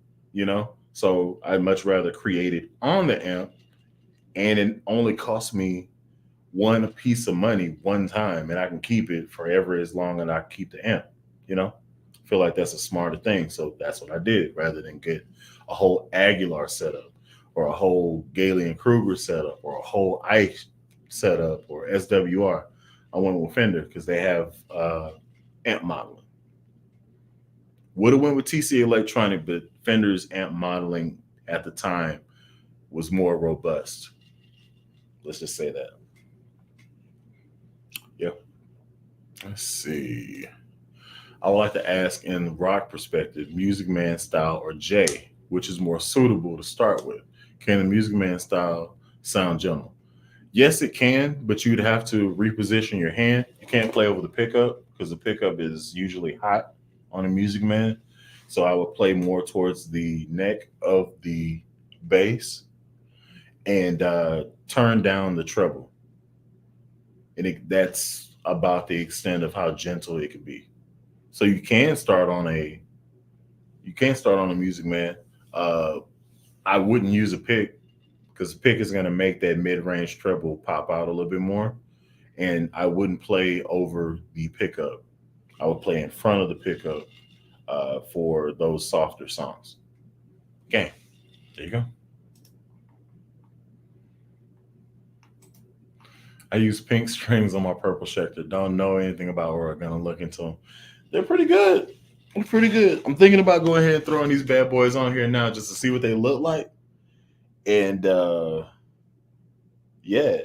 So I'd much rather create it on the amp, and it only costs me one piece of money one time, and I can keep it forever as long as I keep the amp. I feel like that's a smarter thing. So that's what I did rather than get a whole Aguilar setup or a whole Gailey and Kruger setup or a whole Ice setup or SWR. I went with Fender because they have amp modeling. Would have went with TC Electronic, but Fender's amp modeling at the time was more robust. Let's just say that. Yeah. Let's see. I would like to ask, in rock perspective, Music Man style or J, which is more suitable to start with? Can the Music Man style sound gentle? Yes, it can, but you'd have to reposition your hand. You can't play over the pickup because the pickup is usually hot on a Music Man. So I would play more towards the neck of the bass and turn down the treble. And that's about the extent of how gentle it could be. So you can start on a Music Man. I wouldn't use a pick because the pick is going to make that mid-range treble pop out a little bit more. And I wouldn't play over the pickup. I would play in front of the pickup for those softer songs. Okay, there you go. I use pink strings on my purple Schecter. Don't know anything about or gonna look into them. They're pretty good. They're pretty good. I'm thinking about going ahead and throwing these bad boys on here now just to see what they look like. And yeah,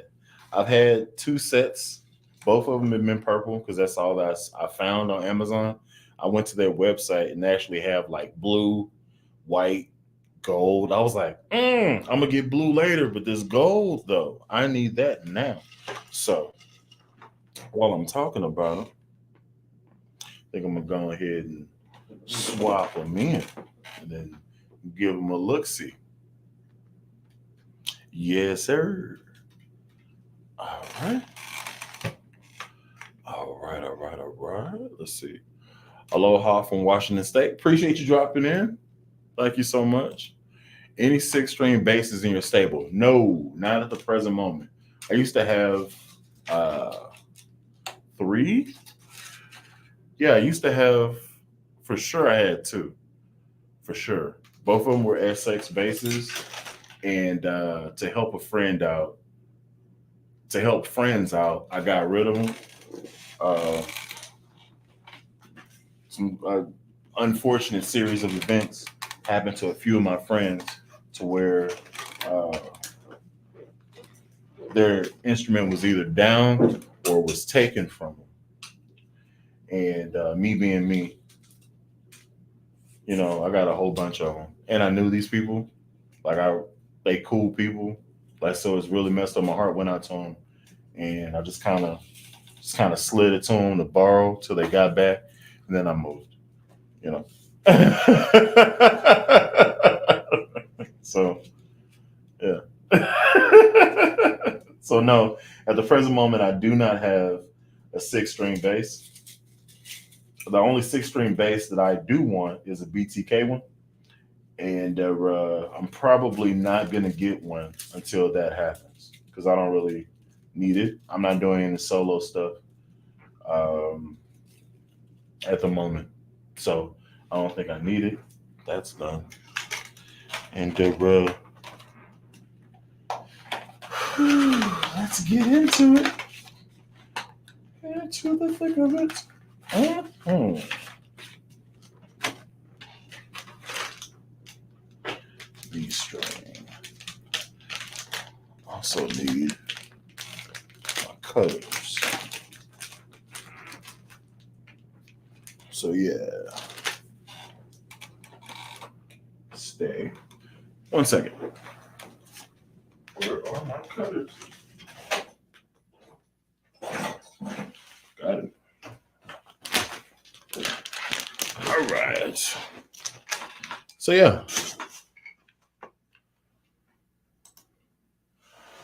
I've had two sets. Both of them have been purple because that's all that I found on Amazon. I went to their website and they actually have like blue, white, gold. I was like, I'm gonna get blue later, but this gold though, I need that now. So while I'm talking about it, I think I'm gonna go ahead and swap them in and then give them a look see. Yes, sir. All right. All right, all right, all right. Let's see. Aloha from Washington State. Appreciate you dropping in. Thank you so much. Any six-string basses in your stable? No, not at the present moment. I used to have three. Yeah, I used to have, for sure, I had two. For sure. Both of them were SX basses. And to help a friend out, to help friends out, I got rid of them. Some unfortunate series of events happened to a few of my friends to where uh, their instrument was either down or was taken from them. And me being me, I got a whole bunch of them, and I knew these people. Like they cool people. Like so, it's really messed up. My heart went out to them, and I just kind of slid it to them to borrow till they got back, and then I moved. You know. So yeah. So no, at the present moment, I do not have a six-string bass. The only six-string bass that I do want is a BTK one, and I'm probably not gonna get one until that happens because I don't really need it. I'm not doing any solo stuff um, at the moment, so I don't think I need it. That's done, and let's get into it. Into the thick of it. Mhm. B string. Also need my cutters. So yeah. Stay. 1 second. Where are my cutters? Got it. All right. So yeah.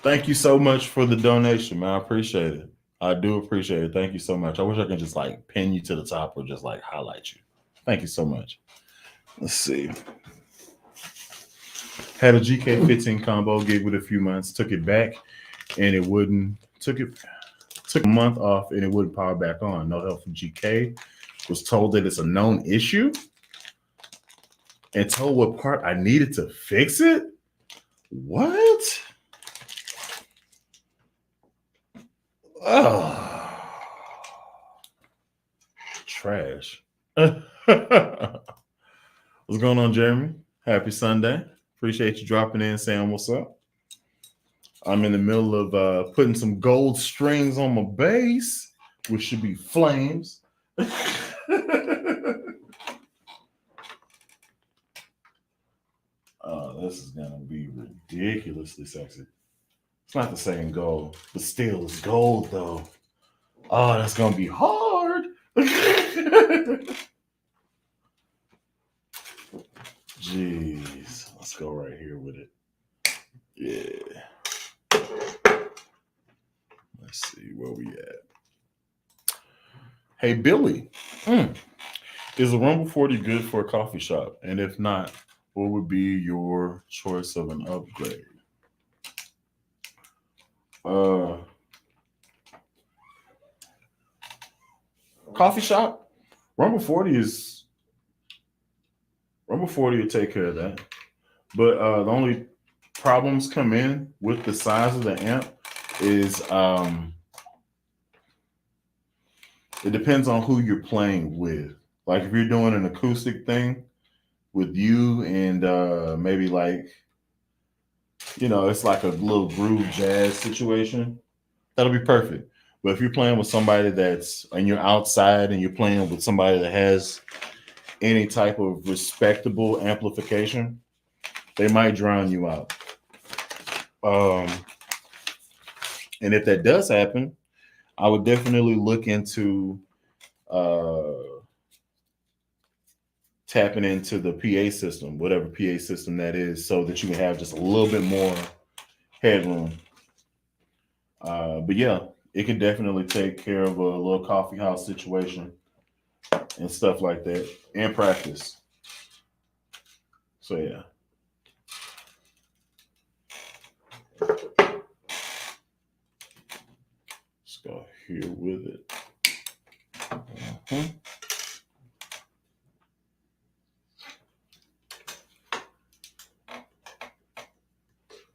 Thank you so much for the donation, man. I appreciate it. I do appreciate it. Thank you so much. I wish I could just like pin you to the top or just like highlight you. Thank you so much. Let's see. Had a GK15 combo, gave it a few months, took it back, and it wouldn't. Took a month off, and it wouldn't power back on. No help from GK. Was told that it's a known issue, and told what part I needed to fix it. What? Oh, trash. What's going on, Jeremy? Happy Sunday. Appreciate you dropping in, saying what's up. I'm in the middle of putting some gold strings on my bass, which should be flames. Oh, this is gonna be ridiculously sexy. It's not the same gold, but still it's gold though. Oh, that's gonna be hard. Jeez. Let's go right here with it. Yeah. Let's see where we at. Hey Billy. Is a Rumble 40 good for a coffee shop? And if not, what would be your choice of an upgrade? Coffee shop? Rumble 40 will take care of that. But the only problems come in with the size of the amp is it depends on who you're playing with. Like if you're doing an acoustic thing with you and maybe like, it's like a little groove jazz situation, that'll be perfect. But if you're playing with somebody and you're outside and you're playing with somebody that has any type of respectable amplification, they might drown you out. And if that does happen, I would definitely look into tapping into the PA system, whatever PA system that is, so that you can have just a little bit more headroom. But yeah, it can definitely take care of a little coffee house situation and stuff like that, and practice. So yeah. Let's go here with it.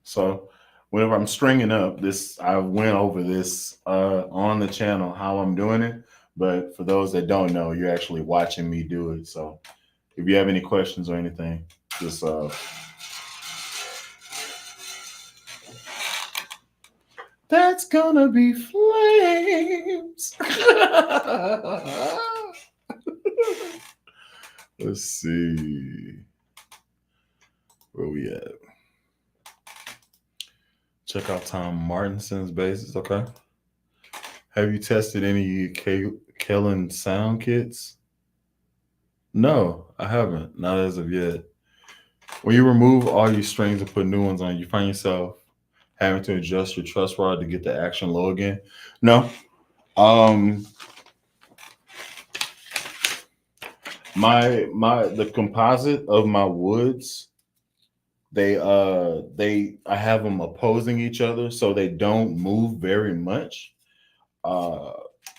So whenever I'm stringing up this, I went over this on the channel, how I'm doing it. But for those that don't know, you're actually watching me do it. So if you have any questions or anything, just that's gonna be flames. Let's see. Where we at? Check out Tom Martinson's basses. Okay. Have you tested any Kellen sound kits? No, I haven't. Not as of yet. When you remove all your strings and put new ones on, you find yourself having to adjust your truss rod to get the action low again. No. The composite of my woods, I have them opposing each other so they don't move very much.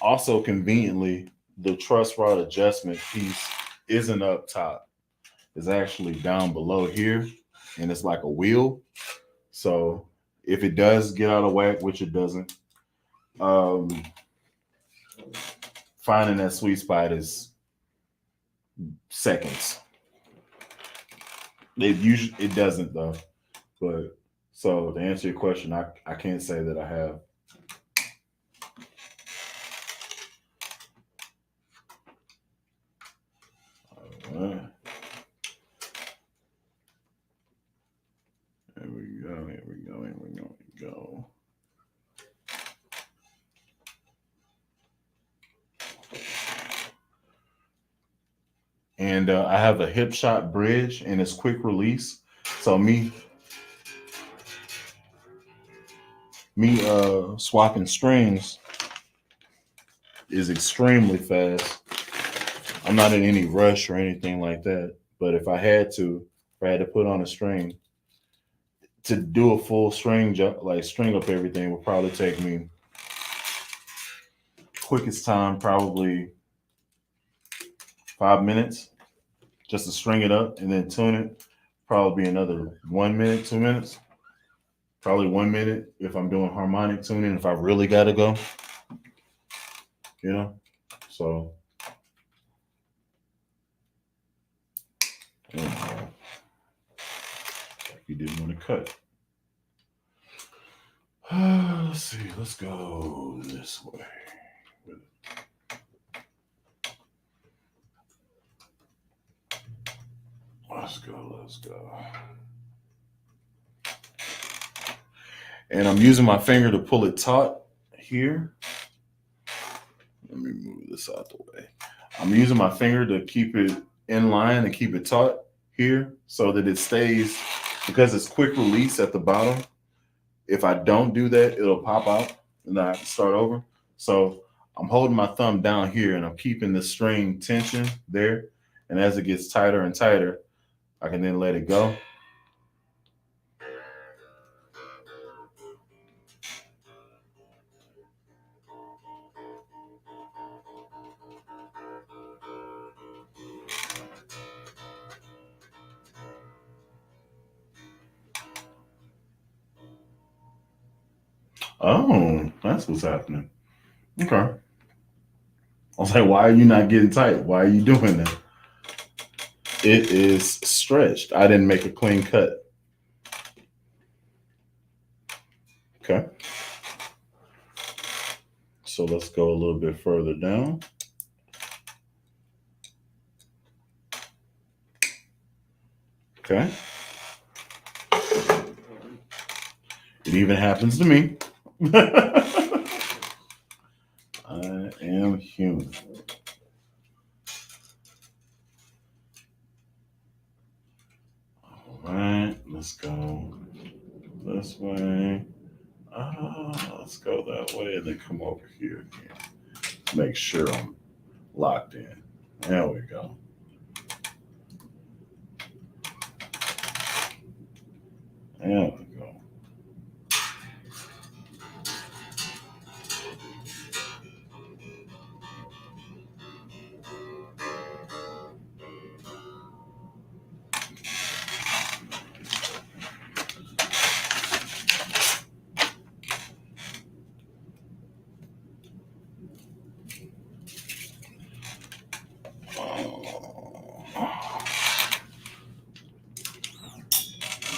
Also conveniently, the truss rod adjustment piece isn't up top. It's actually down below here, and it's like a wheel. So if it does get out of whack, which it doesn't, finding that sweet spot is seconds. It doesn't though. But so to answer your question, I can't say that I have. Here we go. And I have a hip shot bridge and it's quick release. So Me swapping strings is extremely fast. I'm not in any rush or anything like that. But if I had to put on a string to do a full string, like string up everything, would probably take me quickest time probably 5 minutes just to string it up and then tune it. Probably be another 1 minute, 2 minutes. Probably 1 minute if I'm doing harmonic tuning. If I really got to go, you know. So anyway, you didn't want to cut. Let's see. Let's go this way. Let's go. Let's go. And I'm using my finger to pull it taut here. Let me move this out the way. I'm using my finger to keep it in line and keep it taut here so that it stays, because it's quick release at the bottom. If I don't do that, it'll pop out and I have to start over. So I'm holding my thumb down here and I'm keeping the string tension there. And as it gets tighter and tighter, I can then let it go. Oh, that's what's happening. Okay. I was like, why are you not getting tight? Why are you doing that? It is stretched. I didn't make a clean cut. Okay. So let's go a little bit further down. Okay. It even happens to me. I am human. All right, let's go this way. Let's go that way and then come over here again. Make sure I'm locked in. There we go. There we go.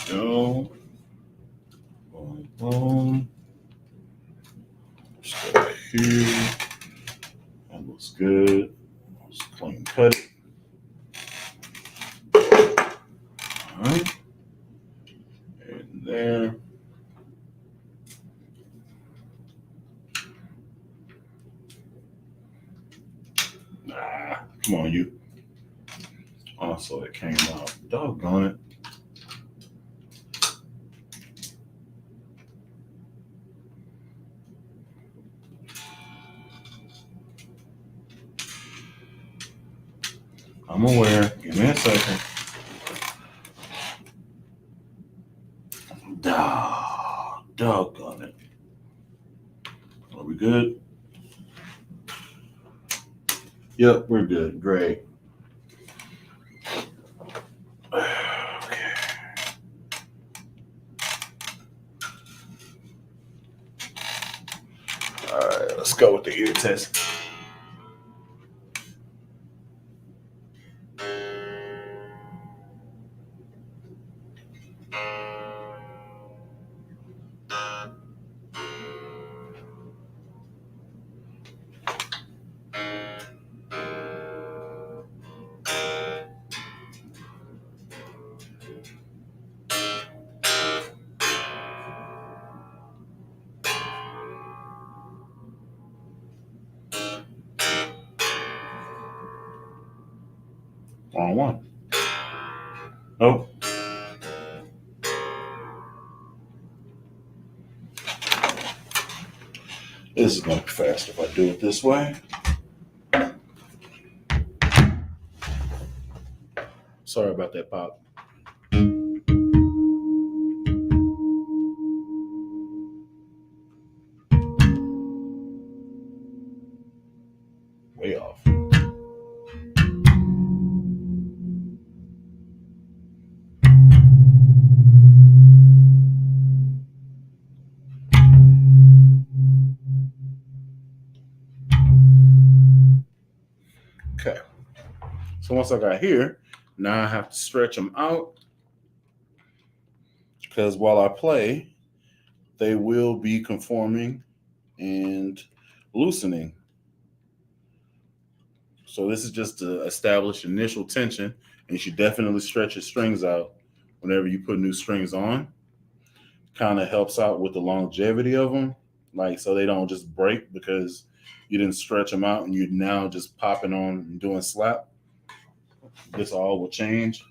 Go. Boom, boom. Just go right here. That looks good. Let's clean cut it. All right. And there. Nah, come on, you. Also, it came out. Doggone it. I'm aware. Give me a second. Doggone it. Are we good? Yep, we're good. Great. Okay. All right, let's go with the ear test. Wrong one. Nope. This is going to be faster if I do it this way. Sorry about that, Pop. Way off. Okay. So once I got here, now I have to stretch them out because while I play, they will be conforming and loosening. So this is just to establish initial tension, and you should definitely stretch your strings out whenever you put new strings on. Kind of helps out with the longevity of them, like so they don't just break because you didn't stretch them out and you're now just popping on and doing slap. This all will change.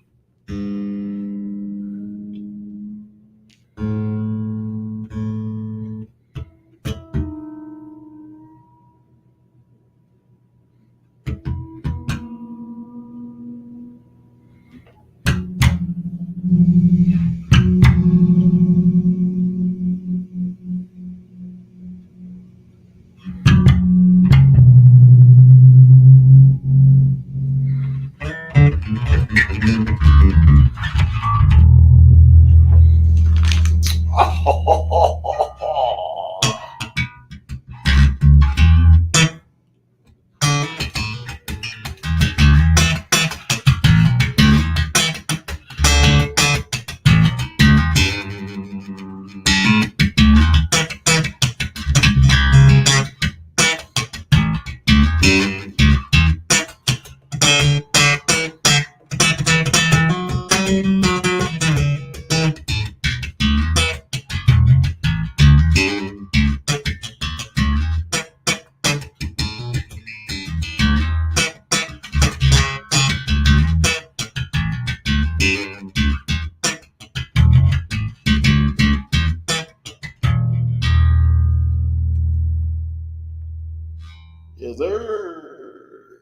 Yes, sir.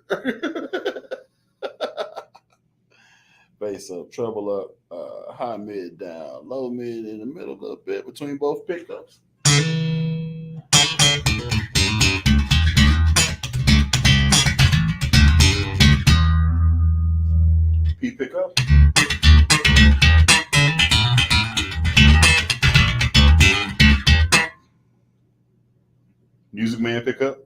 Bass up, treble up, high mid down, low mid in the middle a little bit between both pickups. P pickup. Music Man pickup.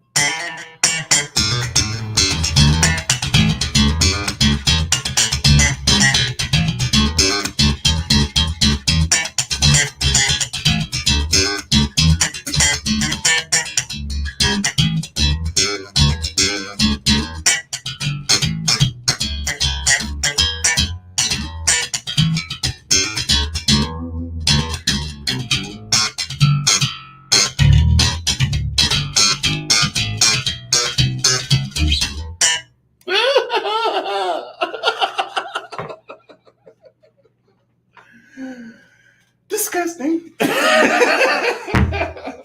Disgusting. That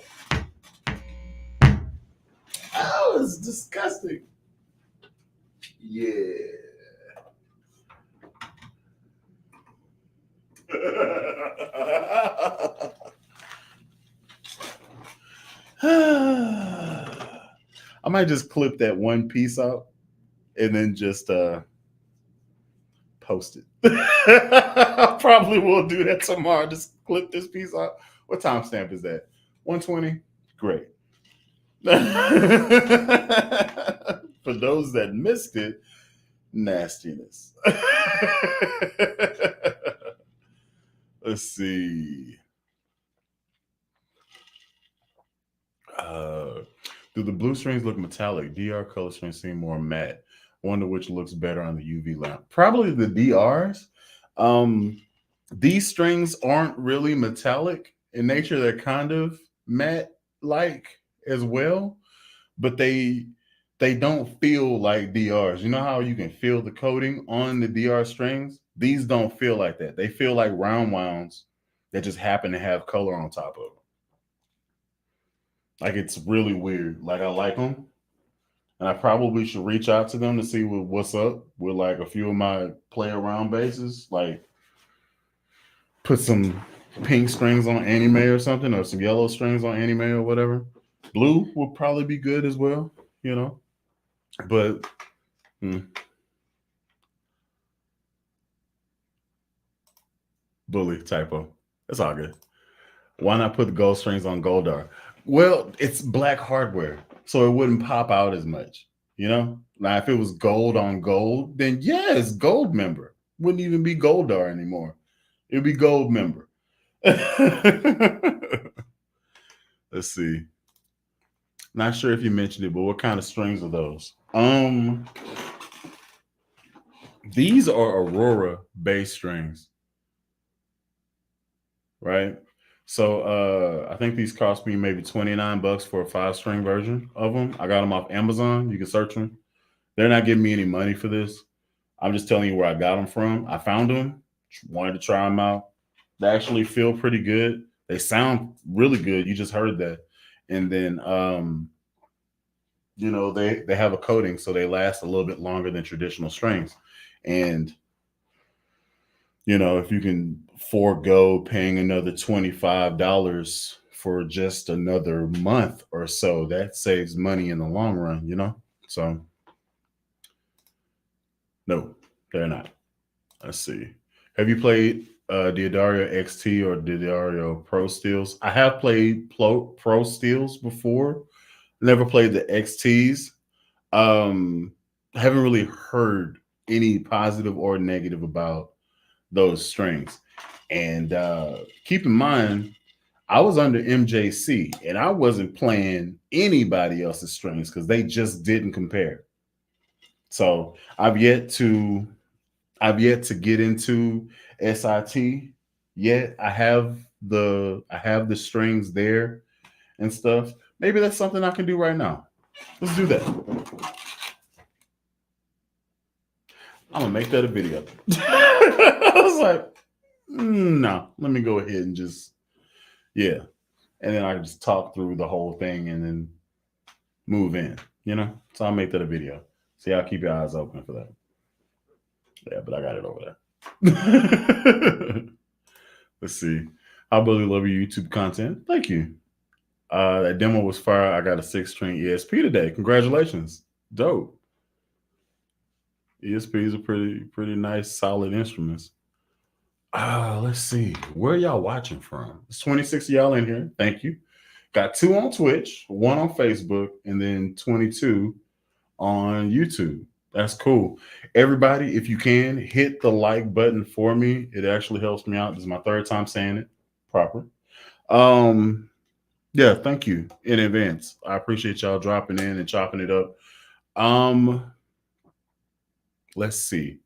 was disgusting. Yeah. I might just clip that one piece out and then just post it. I probably will do that tomorrow. Just clip this piece out. What timestamp is that? 120? Great. For those that missed it, nastiness. Let's see. Do the blue strings look metallic? DR color strings seem more matte. Wonder which looks better on the UV lamp. Probably the DRs. These strings aren't really metallic in nature. They're kind of matte-like as well, but they don't feel like DRs. You know how you can feel the coating on the DR strings? These don't feel like that. They feel like round wounds that just happen to have color on top of them. Like it's really weird. Like I like them, and I probably should reach out to them to see what's up with like a few of my play around bases. Like put some pink strings on anime or something, or some yellow strings on anime or whatever. Blue would probably be good as well, you know. But bully typo. It's all good. Why not put the gold strings on Goldar? Well, it's black hardware, so it wouldn't pop out as much. You know, now if it was gold on gold, then yes, gold member wouldn't even be Goldar anymore. It'd be gold member. Let's see. Not sure if you mentioned it, but what kind of strings are those? These are Aurora bass strings, right? So I think these cost me maybe $29 for a 5 string version of them. I got them off Amazon. You can search them. They're not giving me any money for this. I'm just telling you where I got them from. I found them, wanted to try them out. They actually feel pretty good. They sound really good. You just heard that. And then they have a coating, so they last a little bit longer than traditional strings. And if you can forego paying another $25 for just another month or so, that saves money in the long run. So no, they're not. Let's see. Have you played Diodario XT or Diodario Pro Steels? I have played Pro Steels before. Never played the XTs. I haven't really heard any positive or negative about those strings. And keep in mind, I was under MJC and I wasn't playing anybody else's strings because they just didn't compare. So I've yet to get into SIT yet. I have the strings there and stuff. Maybe that's something I can do right now. Let's do that. I'm gonna make that a video. I was like, no, let me go ahead and just yeah. And then I can just talk through the whole thing and then move in. So I'll make that a video. See, I'll keep your eyes open for that. Yeah, but I got it over there. Let's see. I really love your YouTube content. Thank you. That demo was fire. I got a 6-string ESP today. Congratulations. Dope. ESPs are pretty nice, solid instruments. Let's see. Where y'all watching from? It's 26 of y'all in here. Thank you. Got 2 on Twitch, 1 on Facebook, and then 22 on YouTube. That's cool. Everybody, if you can, hit the like button for me. It actually helps me out. This is my 3rd time saying it proper. Yeah, thank you in advance. I appreciate y'all dropping in and chopping it up. Let's see.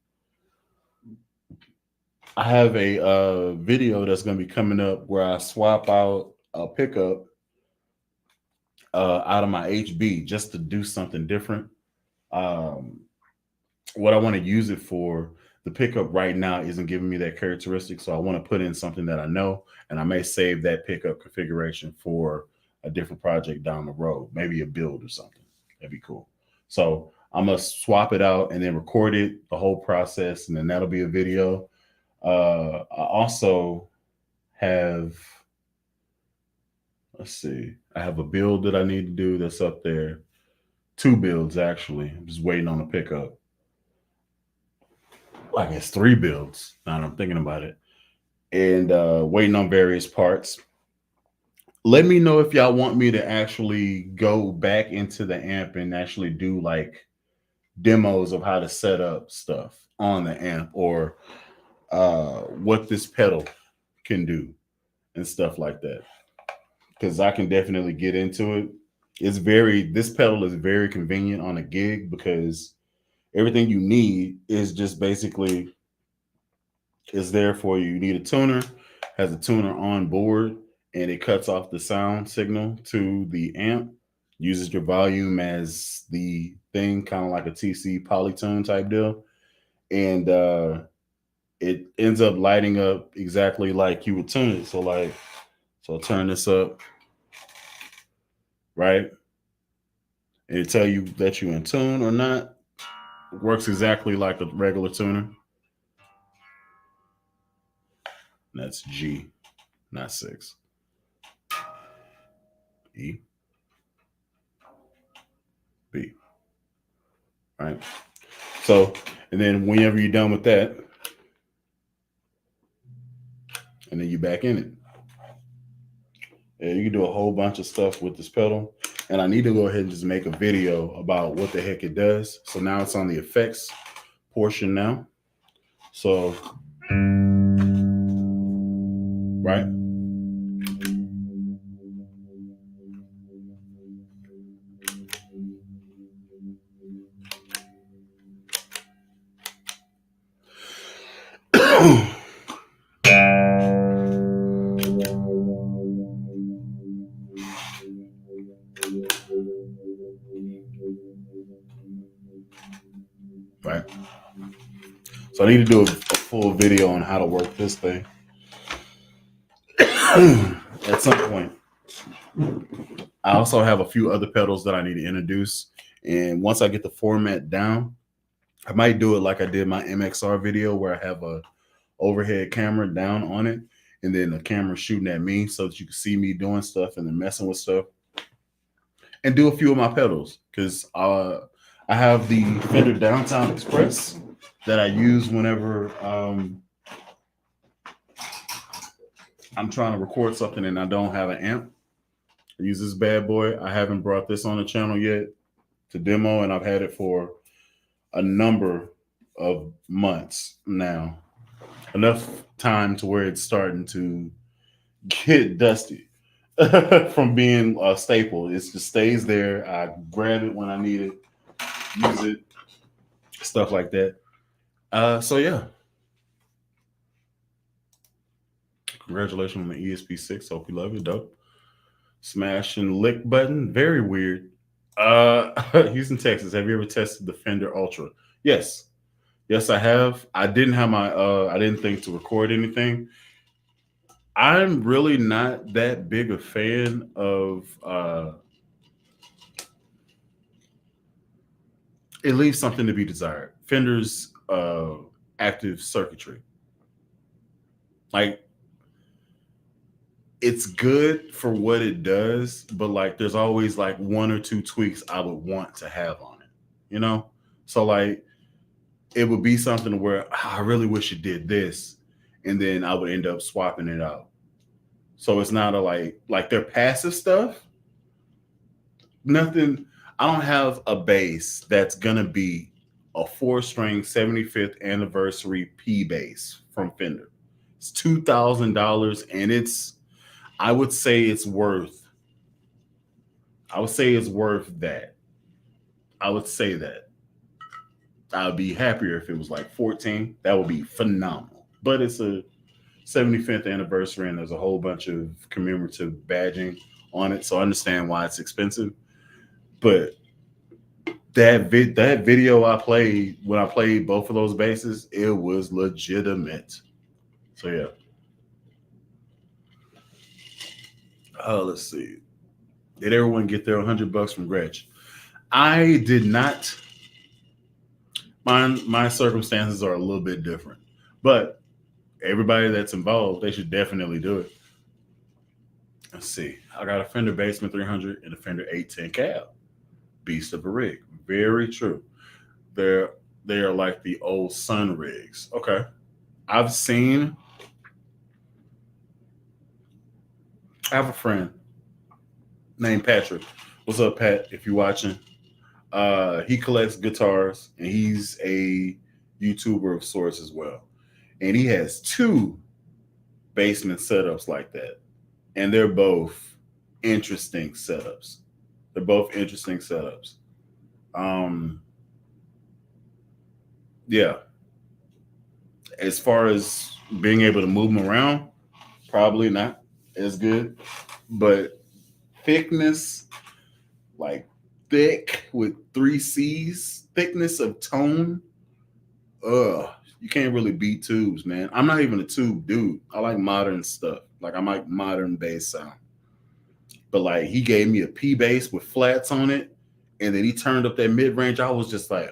I have a video that's going to be coming up where I swap out a pickup out of my HB just to do something different. What I want to use it for, the pickup right now isn't giving me that characteristic, so I want to put in something that I know, and I may save that pickup configuration for a different project down the road, maybe a build or something. That'd be cool. So I'm gonna swap it out and then record it, the whole process, and then that'll be a video. I also have, let's see, I have a build that I need to do that's up there. 2 builds actually. I'm just waiting on a pickup. I guess 3 builds. Now that I'm thinking about it, and waiting on various parts. Let me know if y'all want me to actually go back into the amp and actually do like demos of how to set up stuff on the amp, or what this pedal can do and stuff like that, because I can definitely get into it. This pedal is very convenient on a gig because everything you need is just basically is there for you. You need a tuner, has a tuner on board, and it cuts off the sound signal to the amp, uses your volume as the thing, kind of like a TC Polytune type deal. And it ends up lighting up exactly like you would tune it. So I'll turn this up. right? And it tell you that you're in tune or not. It works exactly like a regular tuner. That's G, not 6. E, B, right? So, and then whenever you're done with that, and then you're back in it. Yeah, you can do a whole bunch of stuff with this pedal. And I need to go ahead and just make a video about what the heck it does. So now it's on the effects portion now. So, right? Right. So I need to do a full video on how to work this thing at some point. I also have a few other pedals that I need to introduce. And once I get the format down, I might do it like I did my MXR video where I have a overhead camera down on it and then the camera shooting at me so that you can see me doing stuff and then messing with stuff and do a few of my pedals because I have the Fender Downtown Express that I use whenever I'm trying to record something and I don't have an amp. I use this bad boy. I haven't brought this on the channel yet to demo, and I've had it for a number of months now. Enough time to where it's starting to get dusty from being a staple. It just stays there. I grab it when I need it, use it, stuff like that. So yeah. Congratulations on the ESP6. Hope you love it. Dope. Smash and lick button. Very weird. Houston, Texas. Have you ever tested the Fender Ultra? Yes. Yes, I have. I didn't have my I didn't think to record anything. I'm really not that big a fan of it leaves something to be desired. Fender's active circuitry. Like it's good for what it does, but like there's always like one or two tweaks I would want to have on it, you know? So like it would be something where I really wish it did this, and then I would end up swapping it out. So it's not a like their passive stuff. Nothing. I don't have a bass that's gonna be a 4-string 75th anniversary P bass from Fender. It's $2,000, and it's I would say it's worth. I would say it's worth that. I would say that. I would be happier if it was like 14. That would be phenomenal. But it's a 75th anniversary and there's a whole bunch of commemorative badging on it. So I understand why it's expensive. But that video I played when I played both of those basses, it was legitimate. So yeah. Let's see. Did everyone get their $100 from Gretch? I did not. My circumstances are a little bit different, but everybody that's involved, they should definitely do it. Let's see. I got a Fender Bassman 300 and a Fender 810 cab. Beast of a rig. Very true. They are like the old Sun rigs. Okay. I have a friend named Patrick. What's up, Pat? If you're watching, he collects guitars and he's a YouTuber of sorts as well. And he has 2 Bassman setups like that. And they're both interesting setups. They're both interesting setups. Yeah. As far as being able to move them around, probably not as good. But thickness, like thick with 3 C's, thickness of tone, you can't really beat tubes, man. I'm not even a tube dude. I like modern stuff. Like I like modern bass sound. But like he gave me a P bass with flats on it, and then he turned up that mid range. I was just like,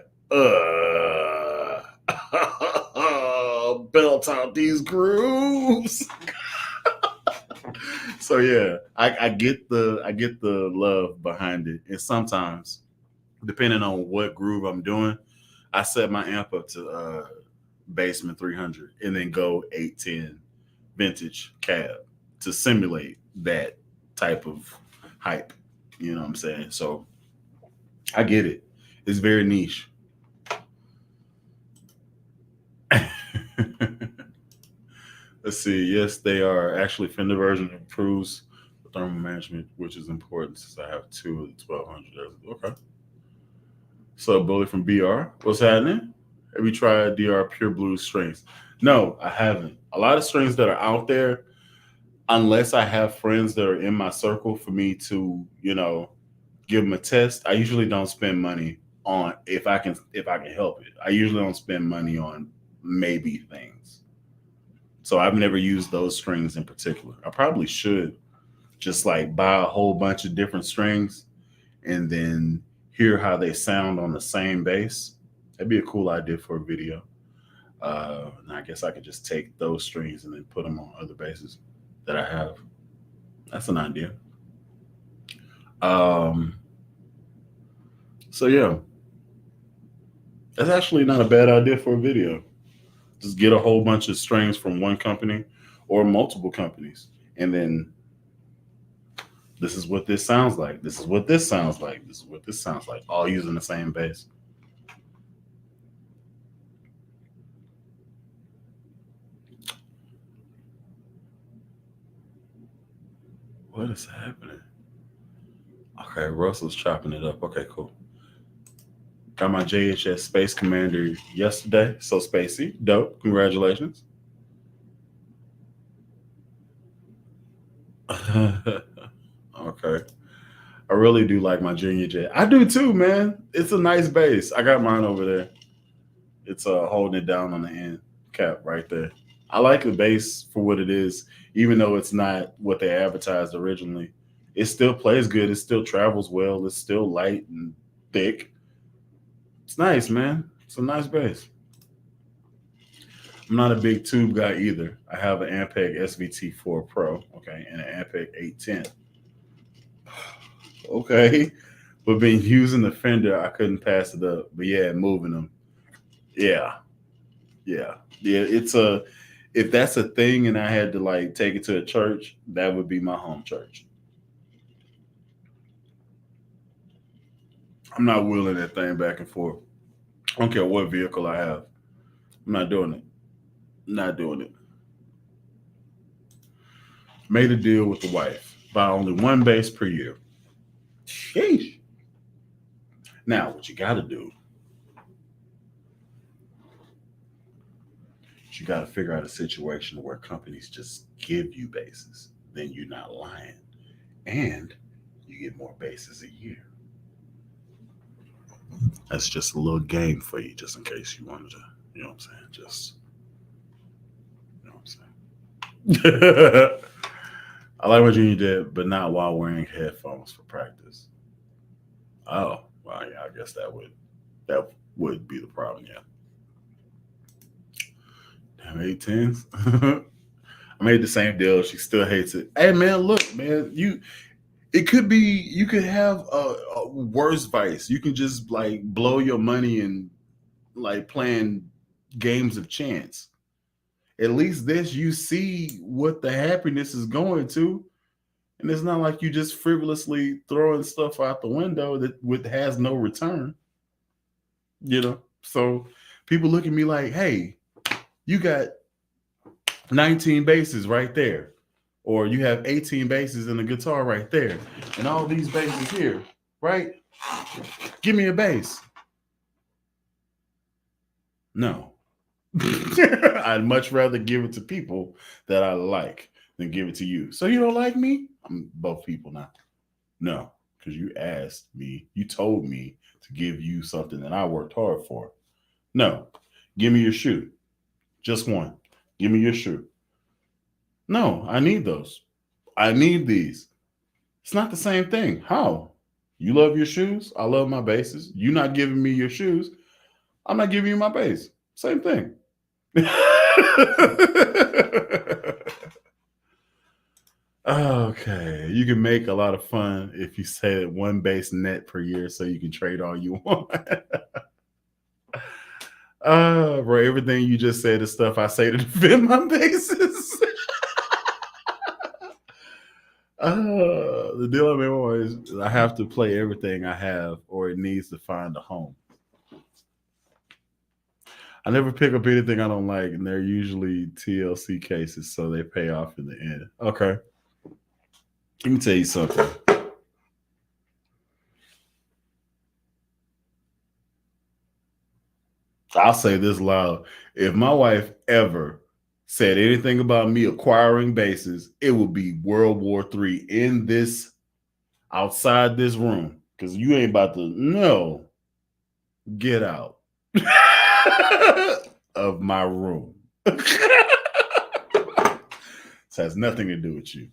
belt out these grooves. So yeah, I get the love behind it, and sometimes depending on what groove I'm doing, I set my amp up to Bassman 300 and then go 810 vintage cab to simulate that type of hype. You know what I'm saying? So I get it. It's very niche. Let's see. Yes, they are. Actually, Fender version improves the thermal management, which is important since I have two of the 1200. Okay. So, Bully from BR, what's happening? Have you tried DR Pure Blues strings? No, I haven't. A lot of strings that are out there, unless I have friends that are in my circle for me to, give them a test, I usually don't spend money on if I can help it. I usually don't spend money on maybe things. So I've never used those strings in particular. I probably should just like buy a whole bunch of different strings and then hear how they sound on the same bass. That'd be a cool idea for a video. And I guess I could just take those strings and then put them on other basses that I have. That's an idea. Um, so yeah, that's actually not a bad idea for a video. Just get a whole bunch of strings from one company or multiple companies, and then this is what this sounds like. This is what this sounds like. This is what this sounds like. All using the same bass. What is happening? Okay, Russell's chopping it up. Okay, cool. Got my JHS Space Commander yesterday. So spacey. Dope. Congratulations. Okay. I really do like my Junior Jet. I do too, man. It's a nice bass. I got mine over there. It's holding it down on the end cap right there. I like the bass for what it is, even though it's not what they advertised originally. It still plays good. It still travels well. It's still light and thick. It's nice, man. It's a nice bass. I'm not a big tube guy either. I have an Ampeg SVT4 Pro, okay, and an Ampeg 810. Okay. But being using the Fender, I couldn't pass it up. But yeah, moving them. Yeah. Yeah. Yeah. If that's a thing and I had to like take it to a church, that would be my home church. I'm not wheeling that thing back and forth. I don't care what vehicle I have. I'm not doing it. Not doing it. Made a deal with the wife. Buy only one bass per year. Sheesh. Now, what you got to do, you got to figure out a situation where companies just give you bases. Then you're not lying. And you get more bases a year. That's just a little game for you, just in case you wanted to, you know what I'm saying? Just, you know what I'm saying? I like what Junior did, but not while wearing headphones for practice. Oh, well, yeah, I guess that would be the problem, yeah. Damn, 810s. I made the same deal. She still hates it. Hey man, look, man, you could have a worse vice. You can just like blow your money and like playing games of chance. At least this you see what the happiness is going to. And it's not like you just frivolously throwing stuff out the window that has no return. So people look at me like, hey, you got 19 basses right there. Or you have 18 basses and a guitar right there. And all these basses here, right? Give me a bass. No. I'd much rather give it to people that I like than give it to you. So you don't like me? I'm both people now. No, because you asked me, you told me to give you something that I worked hard for. No, give me your shoe. Just one. Give me your shoe. No, I need those. I need these. It's not the same thing. How? You love your shoes. I love my basses. You not giving me your shoes. I'm not giving you my bass. Same thing. Okay. You can make a lot of fun if you say one bass net per year so you can trade all you want. Bro, everything you just said is stuff I say to defend my basses. The deal I'm in is I have to play everything I have or it needs to find a home. I never pick up anything I don't like, and they're usually TLC cases, so they pay off in the end. Okay. Let me tell you something. I'll say this loud. If my wife ever said anything about me acquiring bases, it would be World War III in this, outside this room. Because you ain't about to, no, get out of my room. This has nothing to do with you.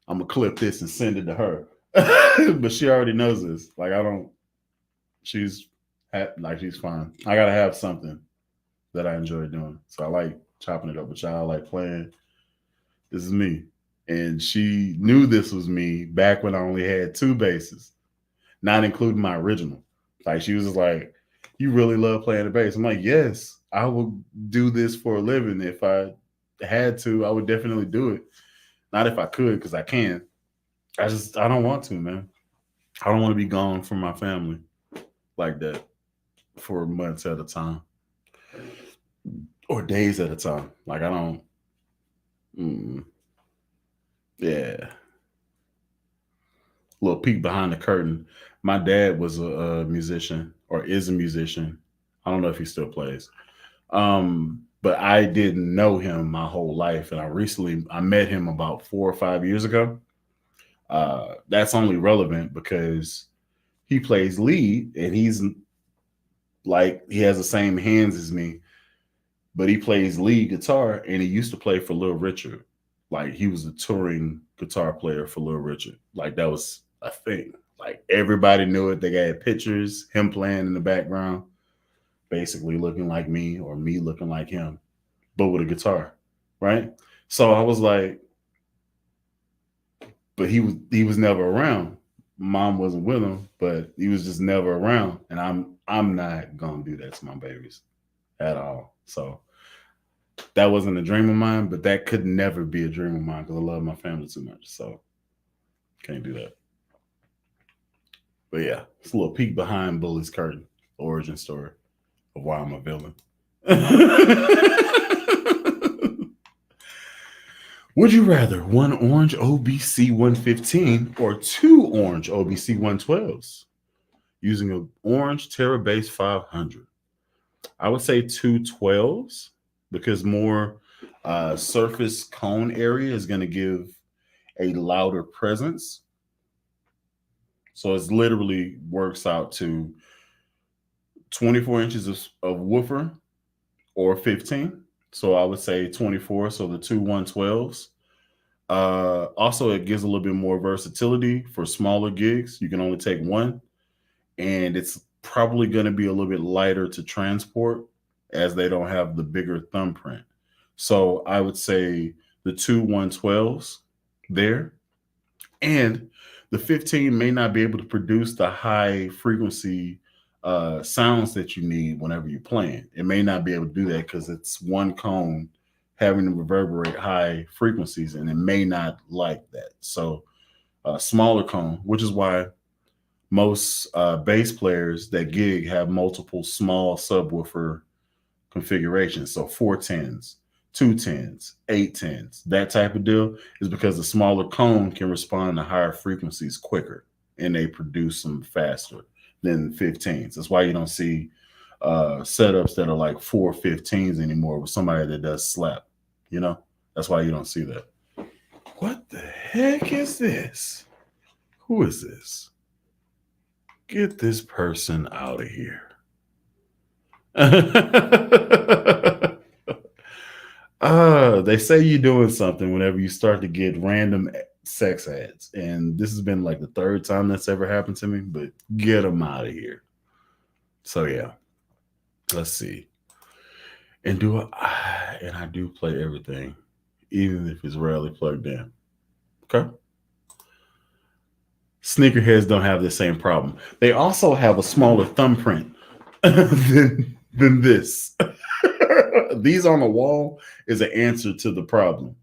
I'm going to clip this and send it to her. But she already knows this. Like, I don't, she's fine. I got to have something that I enjoy doing. So I like chopping it up with y'all. I like playing. This is me. And she knew this was me back when I only had 2 basses, not including my original. Like, she was just like, you really love playing the bass. I'm like, yes, I would do this for a living. If I had to, I would definitely do it. Not if I could, because I can. I don't want to, man. I don't want to be gone from my family like that for months at a time or days at a time. Like, I don't. Yeah. Little peek behind the curtain. My dad was a musician or is a musician. I don't know if he still plays. But I didn't know him my whole life, and I met him about 4 or 5 years ago. That's only relevant because he plays lead, and he's like he has the same hands as me, but he plays lead guitar, and he used to play for Little Richard. Like, he was a touring guitar player for Little Richard. Like, that was a thing. Like, everybody knew it. They had pictures, him playing in the background, basically looking like me or me looking like him, but with a guitar, right? So I was like, but he was never around. Mom wasn't with him, but he was just never around. And I'm not gonna do that to my babies at all. So that wasn't a dream of mine, but that could never be a dream of mine because I love my family too much. So can't do that. But yeah, it's a little peek behind Bully's curtain, origin story of why I'm a villain. Would you rather 1 orange OBC 115 or 2 orange OBC 112s using an orange Terra Base 500? I would say 212s because more surface cone area is going to give a louder presence. So it's literally works out to 24 inches of woofer or 15. So I would say 24. So the 112s. Also, it gives a little bit more versatility for smaller gigs. You can only take one, and it's probably going to be a little bit lighter to transport as they don't have the bigger thumbprint. So I would say the 112s there. And the 15 may not be able to produce the high frequency sounds that you need whenever you're playing. It may not be able to do that because it's one cone having to reverberate high frequencies, and it may not like that. So smaller cone, which is why most bass players that gig have multiple small subwoofer configurations. So 410s, 210s, 810s, that type of deal is because the smaller cone can respond to higher frequencies quicker and they produce them faster than 15s. That's why you don't see setups that are like 415s anymore with somebody that does slap. You know, that's why you don't see that. What the heck is this? Who is this? Get this person out of here. They say you're doing something whenever you start to get random sex ads, and this has been like the third time that's ever happened to me. But get them out of here. So yeah, let's see. And I do play everything, even if it's rarely plugged in. Okay. Sneakerheads don't have the same problem. They also have a smaller thumbprint than this. These on the wall is an answer to the problem.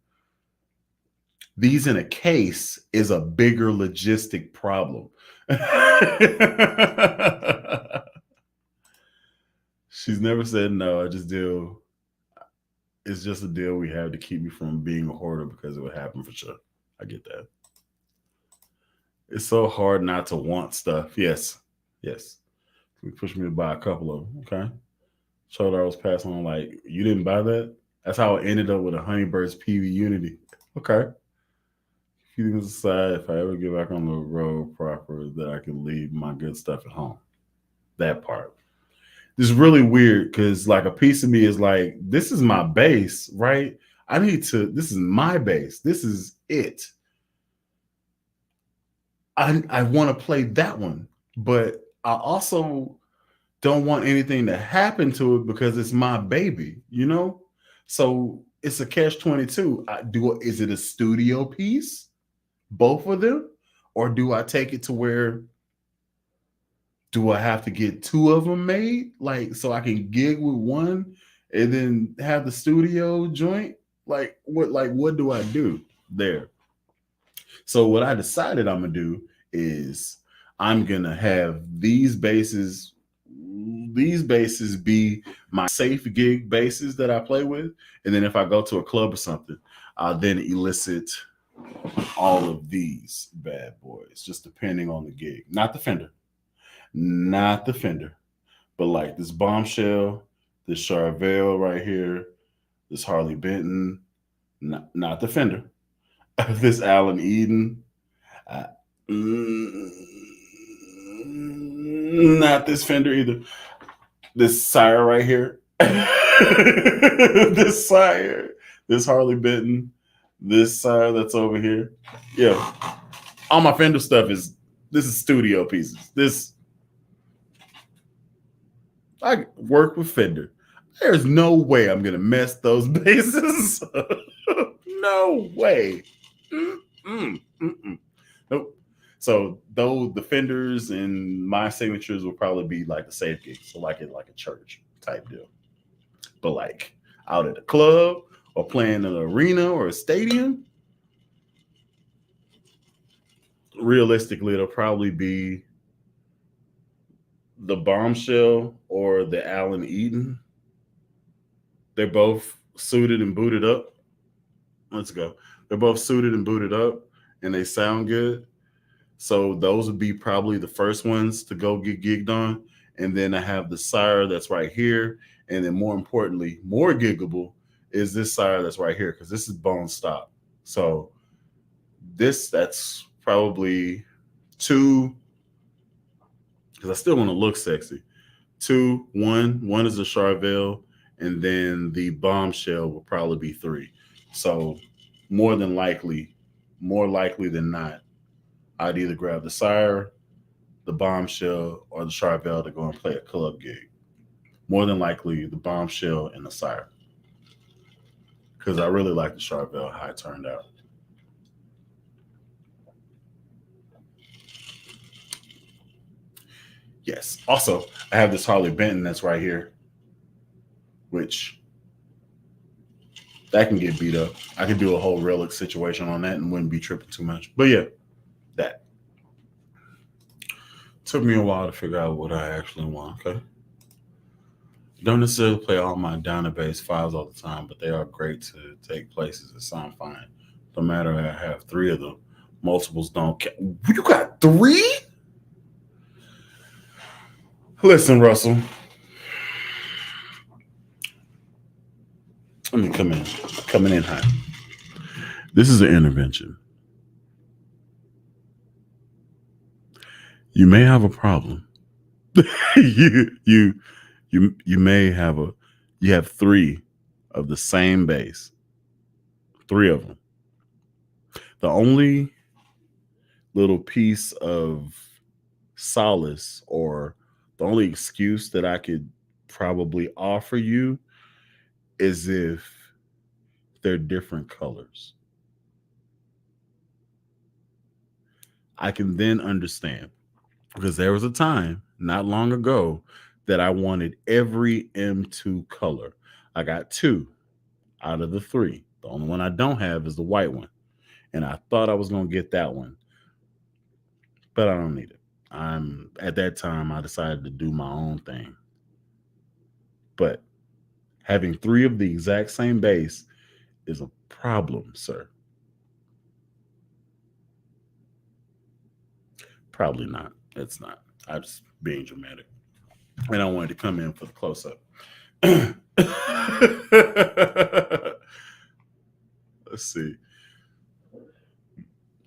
These in a case is a bigger logistic problem. She's never said no. I just deal. It's just a deal we have to keep me from being a hoarder because it would happen for sure. I get that. It's so hard not to want stuff. Yes. Yes. You pushed me to buy a couple of them. Okay. Showed I was passing on, like, you didn't buy that? That's how it ended up with a Honeybird's PV Unity. Okay. Feelings aside, if I ever get back on the road proper, that I can leave my good stuff at home. That part. It's really weird because, like, a piece of me is like, this is my base, right? This is my base. This is it. I want to play that one, but I also don't want anything to happen to it because it's my baby, you know? So it's a catch-22. Is it a studio piece? Both of them? Or do I take it to where do I have to get two of them made? Like, so I can gig with one and then have the studio joint? What do I do there? So what I decided I'm gonna do is I'm gonna have these bases be my safe gig bases that I play with, and then if I go to a club or something, I'll then elicit all of these bad boys, just depending on the gig. Not the Fender, but like this Bombshell, this Charvel right here, this Harley Benton, not the Fender, this Allen Eden. Not this Fender either. This Sire right here. This Sire. This Harley Benton. This Sire that's over here. Yeah. All my Fender stuff is studio pieces. I work with Fender. There's no way I'm gonna mess those bases. No way. Nope. So though the Fenders and my signatures will probably be like the safe gigs, so like a church type deal. But like out at a club or playing in an arena or a stadium, realistically, it'll probably be the Bombshell or the Allen Eden. They're both suited and booted up. Let's go. They're both suited and booted up, and they sound good. So those would be probably the first ones to go get gigged on. And then I have the Sire that's right here. And then more importantly, more giggable is this Sire that's right here because this is bone stock. So that's probably two, because I still want to look sexy. One is a Charvel, and then the Bombshell will probably be three. So more likely than not, I'd either grab the Sire, the Bombshell, or the Charvel to go and play a club gig. More than likely, the Bombshell and the Sire. Because I really like the Charvel, how it turned out. Yes. Also, I have this Harley Benton that's right here, which that can get beat up. I could do a whole relic situation on that and wouldn't be tripping too much. But yeah, that. Took me a while to figure out what I actually want, okay? Don't necessarily play all my down and bass files all the time, but they are great to take places that sound fine. No matter I have three of them. Multiples don't count. You got three? Listen, Russell. Let me come in. Coming in hot. This is an intervention. You may have a problem. you may have you have three of the same bass. Three of them. The only little piece of solace, or the only excuse that I could probably offer you, is if they're different colors. I can then understand, because there was a time not long ago that I wanted every M2 color. I got two out of the three. The only one I don't have is the white one. And I thought I was going to get that one, but I don't need it. I'm at that time I decided to do my own thing. But having three of the exact same base is a problem, sir. Probably not. It's not. I'm just being dramatic. And I wanted to come in for the close up. Let's see.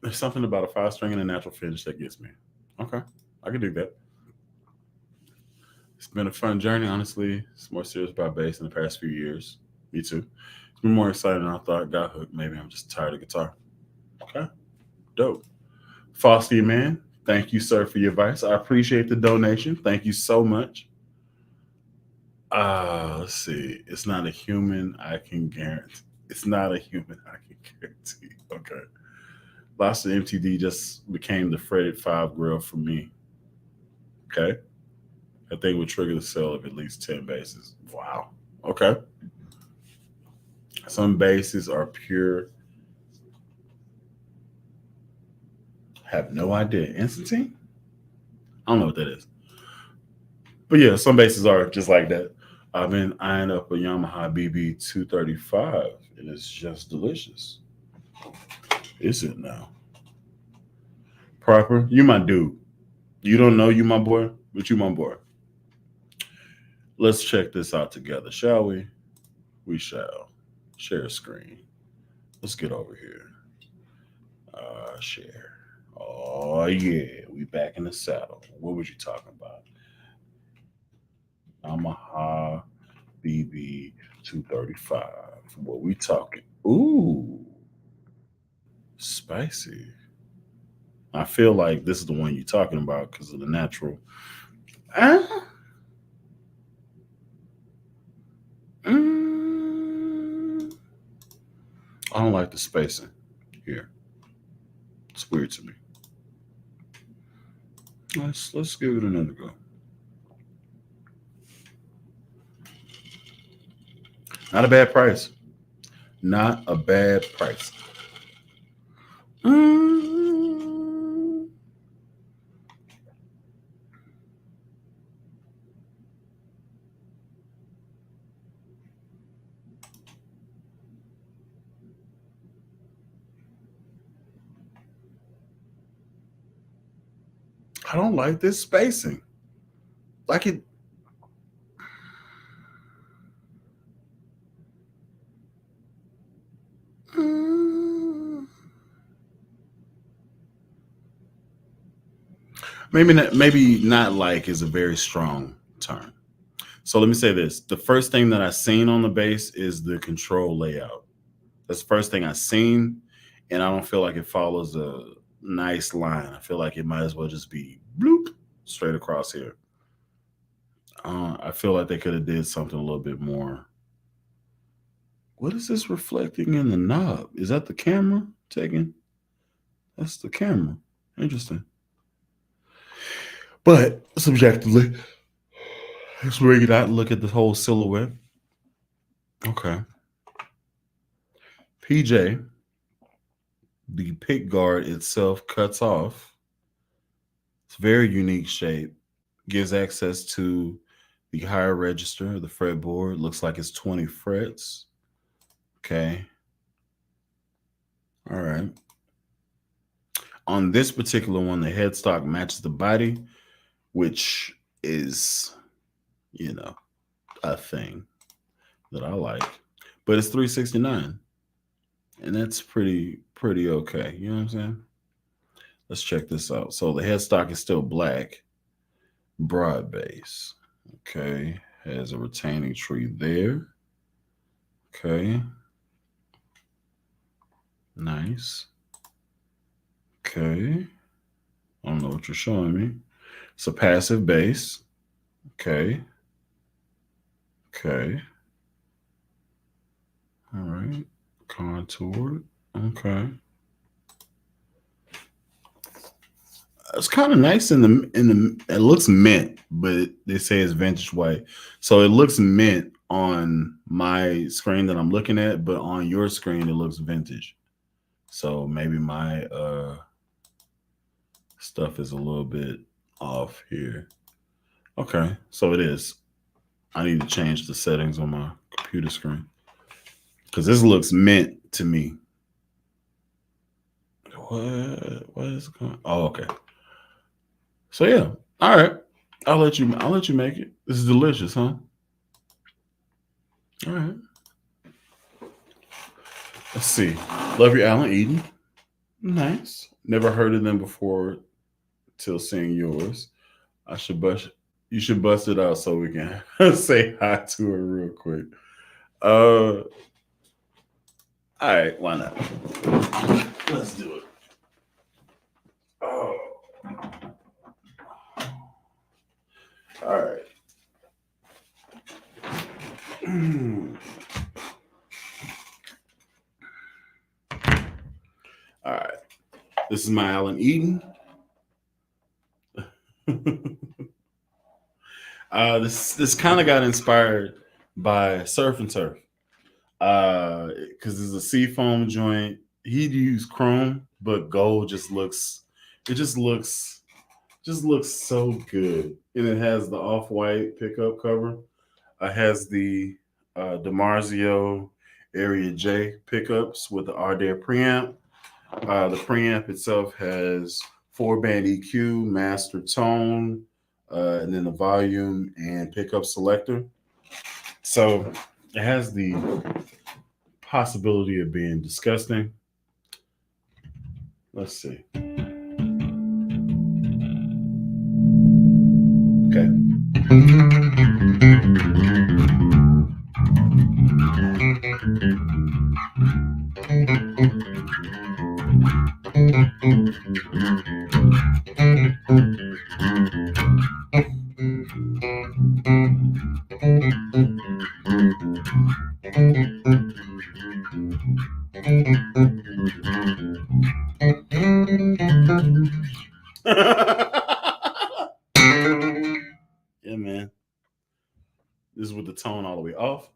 There's something about a 5 string and a natural finish that gets me. Okay, I can do that. It's been a fun journey, honestly. It's more serious about bass in the past few years. Me too. It's been more exciting than I thought. Got hooked. Maybe I'm just tired of guitar. Okay, dope. Frosty man, thank you, sir, for your advice. I appreciate the donation. Thank you so much. Let's see. It's not a human I can guarantee. It's not a human I can guarantee. Okay. Lost to MTD just became the fretted five grill for me. Okay. I think would trigger the sale of at least 10 bases. Wow. Okay. Some bases are pure. Have no idea. Instantine? I don't know what that is. But yeah, some bases are just like that. I've been eyeing up a Yamaha BB 235, and it's just delicious. Is it now? Proper? You my dude. You don't know you my boy, but you my boy. Let's check this out together, shall we? We shall. Share a screen. Let's get over here. Share. Oh yeah, we back in the saddle. What was you talking about? Yamaha BB 235. What we talking? Ooh, spicy. I feel like this is the one you're talking about because of the natural. Ah, mm, I don't like the spacing here. It's weird to me. Let's give it another go. Not a bad price. Not a bad price. Mm, I don't like this spacing. Like it. Mm, maybe not like is a very strong term. So let me say this. The first thing that I seen on the bass is the control layout. That's the first thing I seen, and I don't feel like it follows a nice line. I feel like it might as well just be bloop straight across here. I feel like they could have did something a little bit more. What is this reflecting in the knob? Is that the camera taking? That's the camera. Interesting. But subjectively, let's bring it out and look at the whole silhouette. Okay. PJ, the pick guard itself cuts off. It's a very unique shape. Gives access to the higher register, the fretboard. Looks like it's 20 frets. Okay. All right. On this particular one, the headstock matches the body, which is, you know, a thing that I like. But it's 369. And that's pretty okay. You know what I'm saying? Let's check this out. So the headstock is still black, broad base. Okay. Has a retaining tree there. Okay. Nice. Okay. I don't know what you're showing me. It's a passive bass. Okay. Okay. All right. Contoured. Okay. It's kind of nice in the. It looks mint, but they say it's vintage white, so it looks mint on my screen that I'm looking at, but on your screen it looks vintage. So maybe my stuff is a little bit off here. Okay, so it is. I need to change the settings on my computer screen because this looks mint to me. What is going? Oh, okay. So yeah, all right. I'll let you. I'll let you make it. This is delicious, huh? All right. Let's see. Love your Alan Eden. Nice. Never heard of them before till seeing yours. I should bust. You should bust it out so we can say hi to her real quick. All right. Why not? Let's do it. Oh. All right. All right. This is my Alan Eden. This kind of got inspired by Surf and Turf because it's a seafoam joint. He'd use chrome, but gold just looks so good, and it has the off white pickup cover. It has the DiMarzio Area J pickups with the Ardare preamp. The preamp itself has 4-band EQ, master tone, and then the volume and pickup selector. So it has the possibility of being disgusting. Let's see. Okay. Yeah, man. This is with the tone all the way off.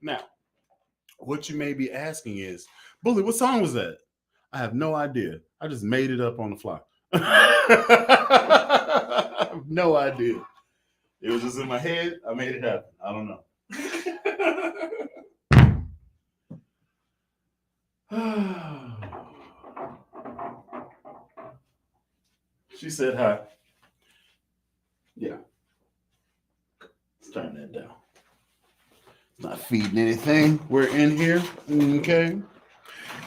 Now, what you may be asking is, Bully, what song was that? I have no idea. I just made it up on the fly. I have no idea. It was just in my head. I made it happen. I don't know. She said hi. Yeah. Let's turn that down. Not feeding anything. We're in here. Okay.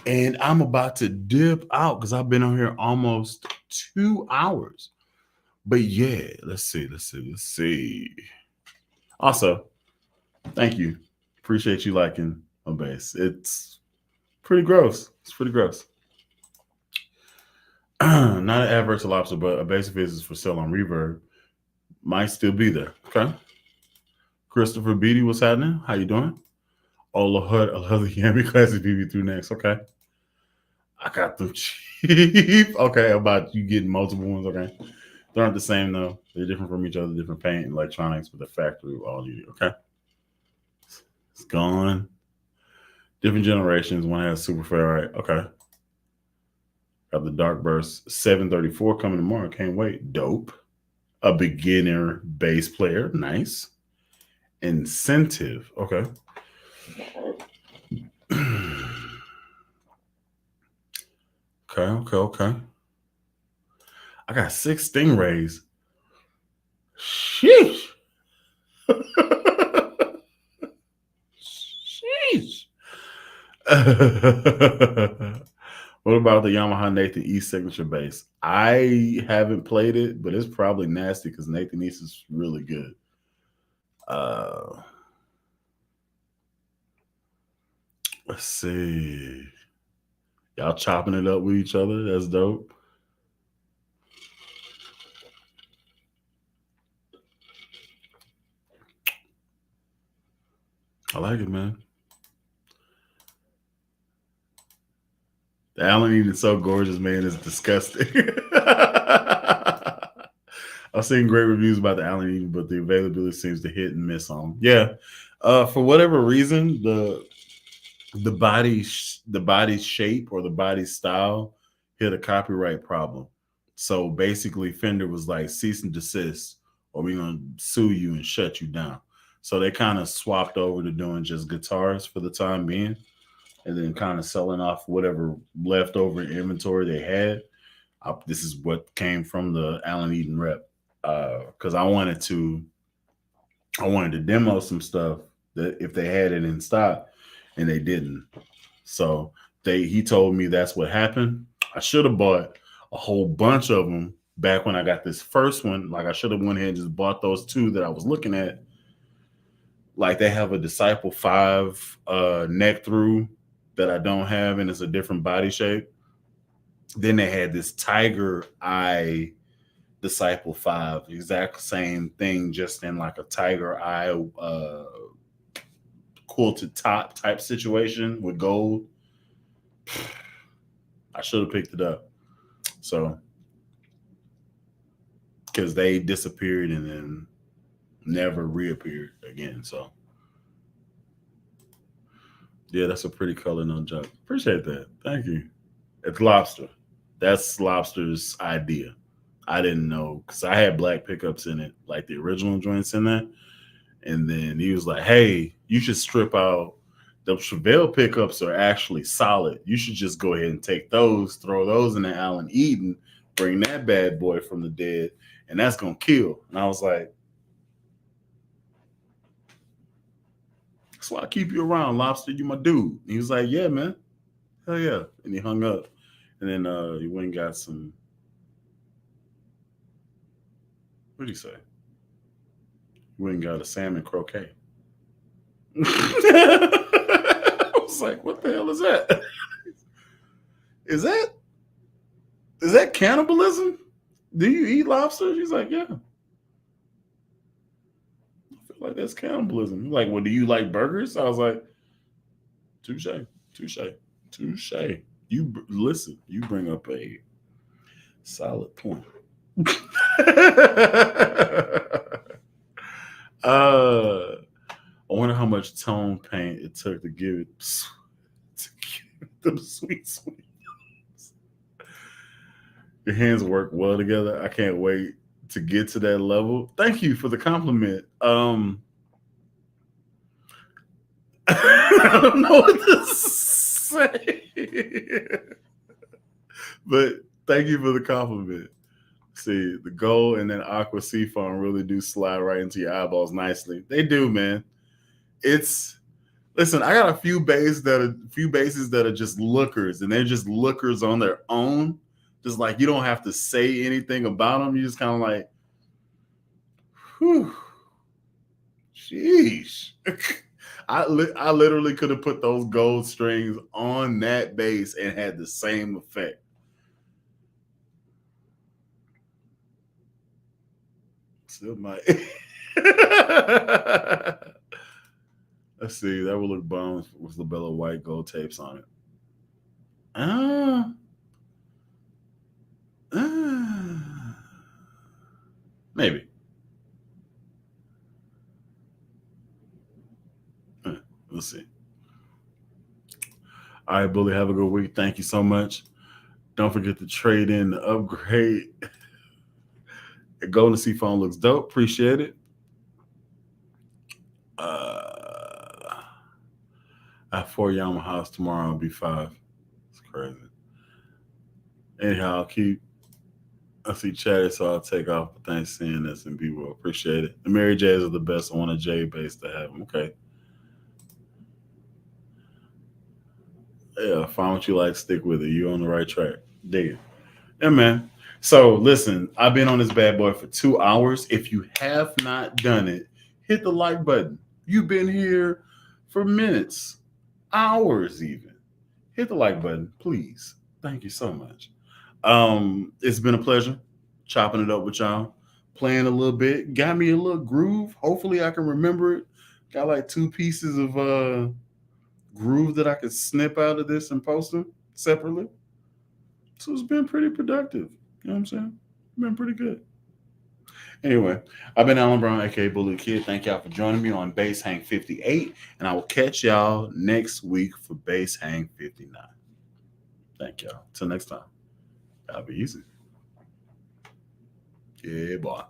And I'm about to dip out because I've been on here almost 2 hours. But yeah, let's see. Also, thank you. Appreciate you liking my bass. It's pretty gross. Not an adverse to Lobster, but a bass of his is for sale on Reverb. Might still be there. Okay. Christopher Beatty, what's happening? How you doing? Oh Lord, I love the Yami Classic BB3 next. Okay. I got them cheap. Okay, about you getting multiple ones. Okay. They aren't the same though. They're different from each other, different paint and electronics, but the factory all you. Okay. It's gone. Different generations. One has super ferrite. Okay. Got the Dark Burst 734 coming tomorrow. Can't wait. Dope. A beginner bass player. Nice. Incentive. Okay. Okay. I got 6 stingrays. Sheesh. Sheesh. What about the Yamaha Nathan East signature bass? I haven't played it, but it's probably nasty because Nathan East is really good. Let's see. Y'all chopping it up with each other. That's dope. I like it, man. The Allen Eden is so gorgeous, man. It's disgusting. I've seen great reviews about the Allen Eden, but the availability seems to hit and miss on them. Yeah. For whatever reason, the body shape or the body style hit a copyright problem. So basically, Fender was like, cease and desist, or we're gonna sue you and shut you down. So they kind of swapped over to doing just guitars for the time being, and then kind of selling off whatever leftover inventory they had. This is what came from the Allen Eden rep, because I wanted to demo some stuff that if they had it in stock, and they didn't. So he told me that's what happened. I should have bought a whole bunch of them back when I got this first one. Like I should have went ahead and just bought those 2 that I was looking at. Like they have a Disciple 5 neck through that I don't have, and it's a different body shape. Then they had this Tiger Eye Disciple 5, exact same thing, just in like a Tiger Eye quilted top type situation with gold. I should have picked it up. So, because they disappeared and then never reappeared again. So, yeah, that's a pretty color, no joke. Appreciate that. Thank you. It's Lobster. That's Lobster's idea. I didn't know because I had black pickups in it, like the original joints in there. And then he was like, hey, you should strip out the Chevelle pickups are actually solid. You should just go ahead and take those, throw those in the Allen Eden, bring that bad boy from the dead, and that's gonna kill. And I was like, that's why I keep you around, Lobster. You my dude. And he was like, yeah, man. Hell yeah. And he hung up. And then he went and got some. What did he say? He went and got a salmon croquet. I was like, what the hell is that? Is that cannibalism? Do you eat lobster? She's like, yeah. I feel like that's cannibalism. He's like, well, do you like burgers? I was like, touche. You listen. You bring up a solid point. I wonder how much tone paint it took to give it them sweet. Your hands work well together. I can't wait to get to that level. Thank you for the compliment. I don't know what to say, but thank you for the compliment. See, the gold and then aqua seafoam really do slide right into your eyeballs nicely. They do, man. Listen, I got a few bases that are just lookers, and they're just lookers on their own. Just like you don't have to say anything about them. You just kind of like, whew, sheesh. I literally could have put those gold strings on that bass and had the same effect. Still might. Let's see. That would look bomb with labella white gold tapes on it. Ah, maybe. Uh, We'll see. All right, Bully. Have a good week. Thank you so much. Don't forget to trade in the upgrade. Golden Sea phone looks dope. Appreciate it. I have 4 Yamahas tomorrow. I'll be 5. It's crazy. Anyhow, I see chatted, so I'll take off. But thanks for seeing this and be well. Appreciate it. The Mary J's are the best. I want a J base to have them. Okay. Yeah, find what you like, stick with it. You're on the right track. Dig it. Yeah, man. So listen, I've been on this bad boy for 2 hours. If you have not done it, hit the like button. You've been here for minutes, hours even. Hit the like button, please. Thank you so much. It's been a pleasure chopping it up with y'all, playing a little bit. Got me a little groove. Hopefully I can remember it. Got like 2 pieces of groove that I could snip out of this and post them separately. So it's been pretty productive. You know what I'm saying? Been pretty good. Anyway, I've been Alan Brown, aka Bully Kid. Thank y'all for joining me on Base Hang 58, and I will catch y'all next week for Base Hang 59. Thank y'all. Till next time. Y'all be easy. Yeah, boy.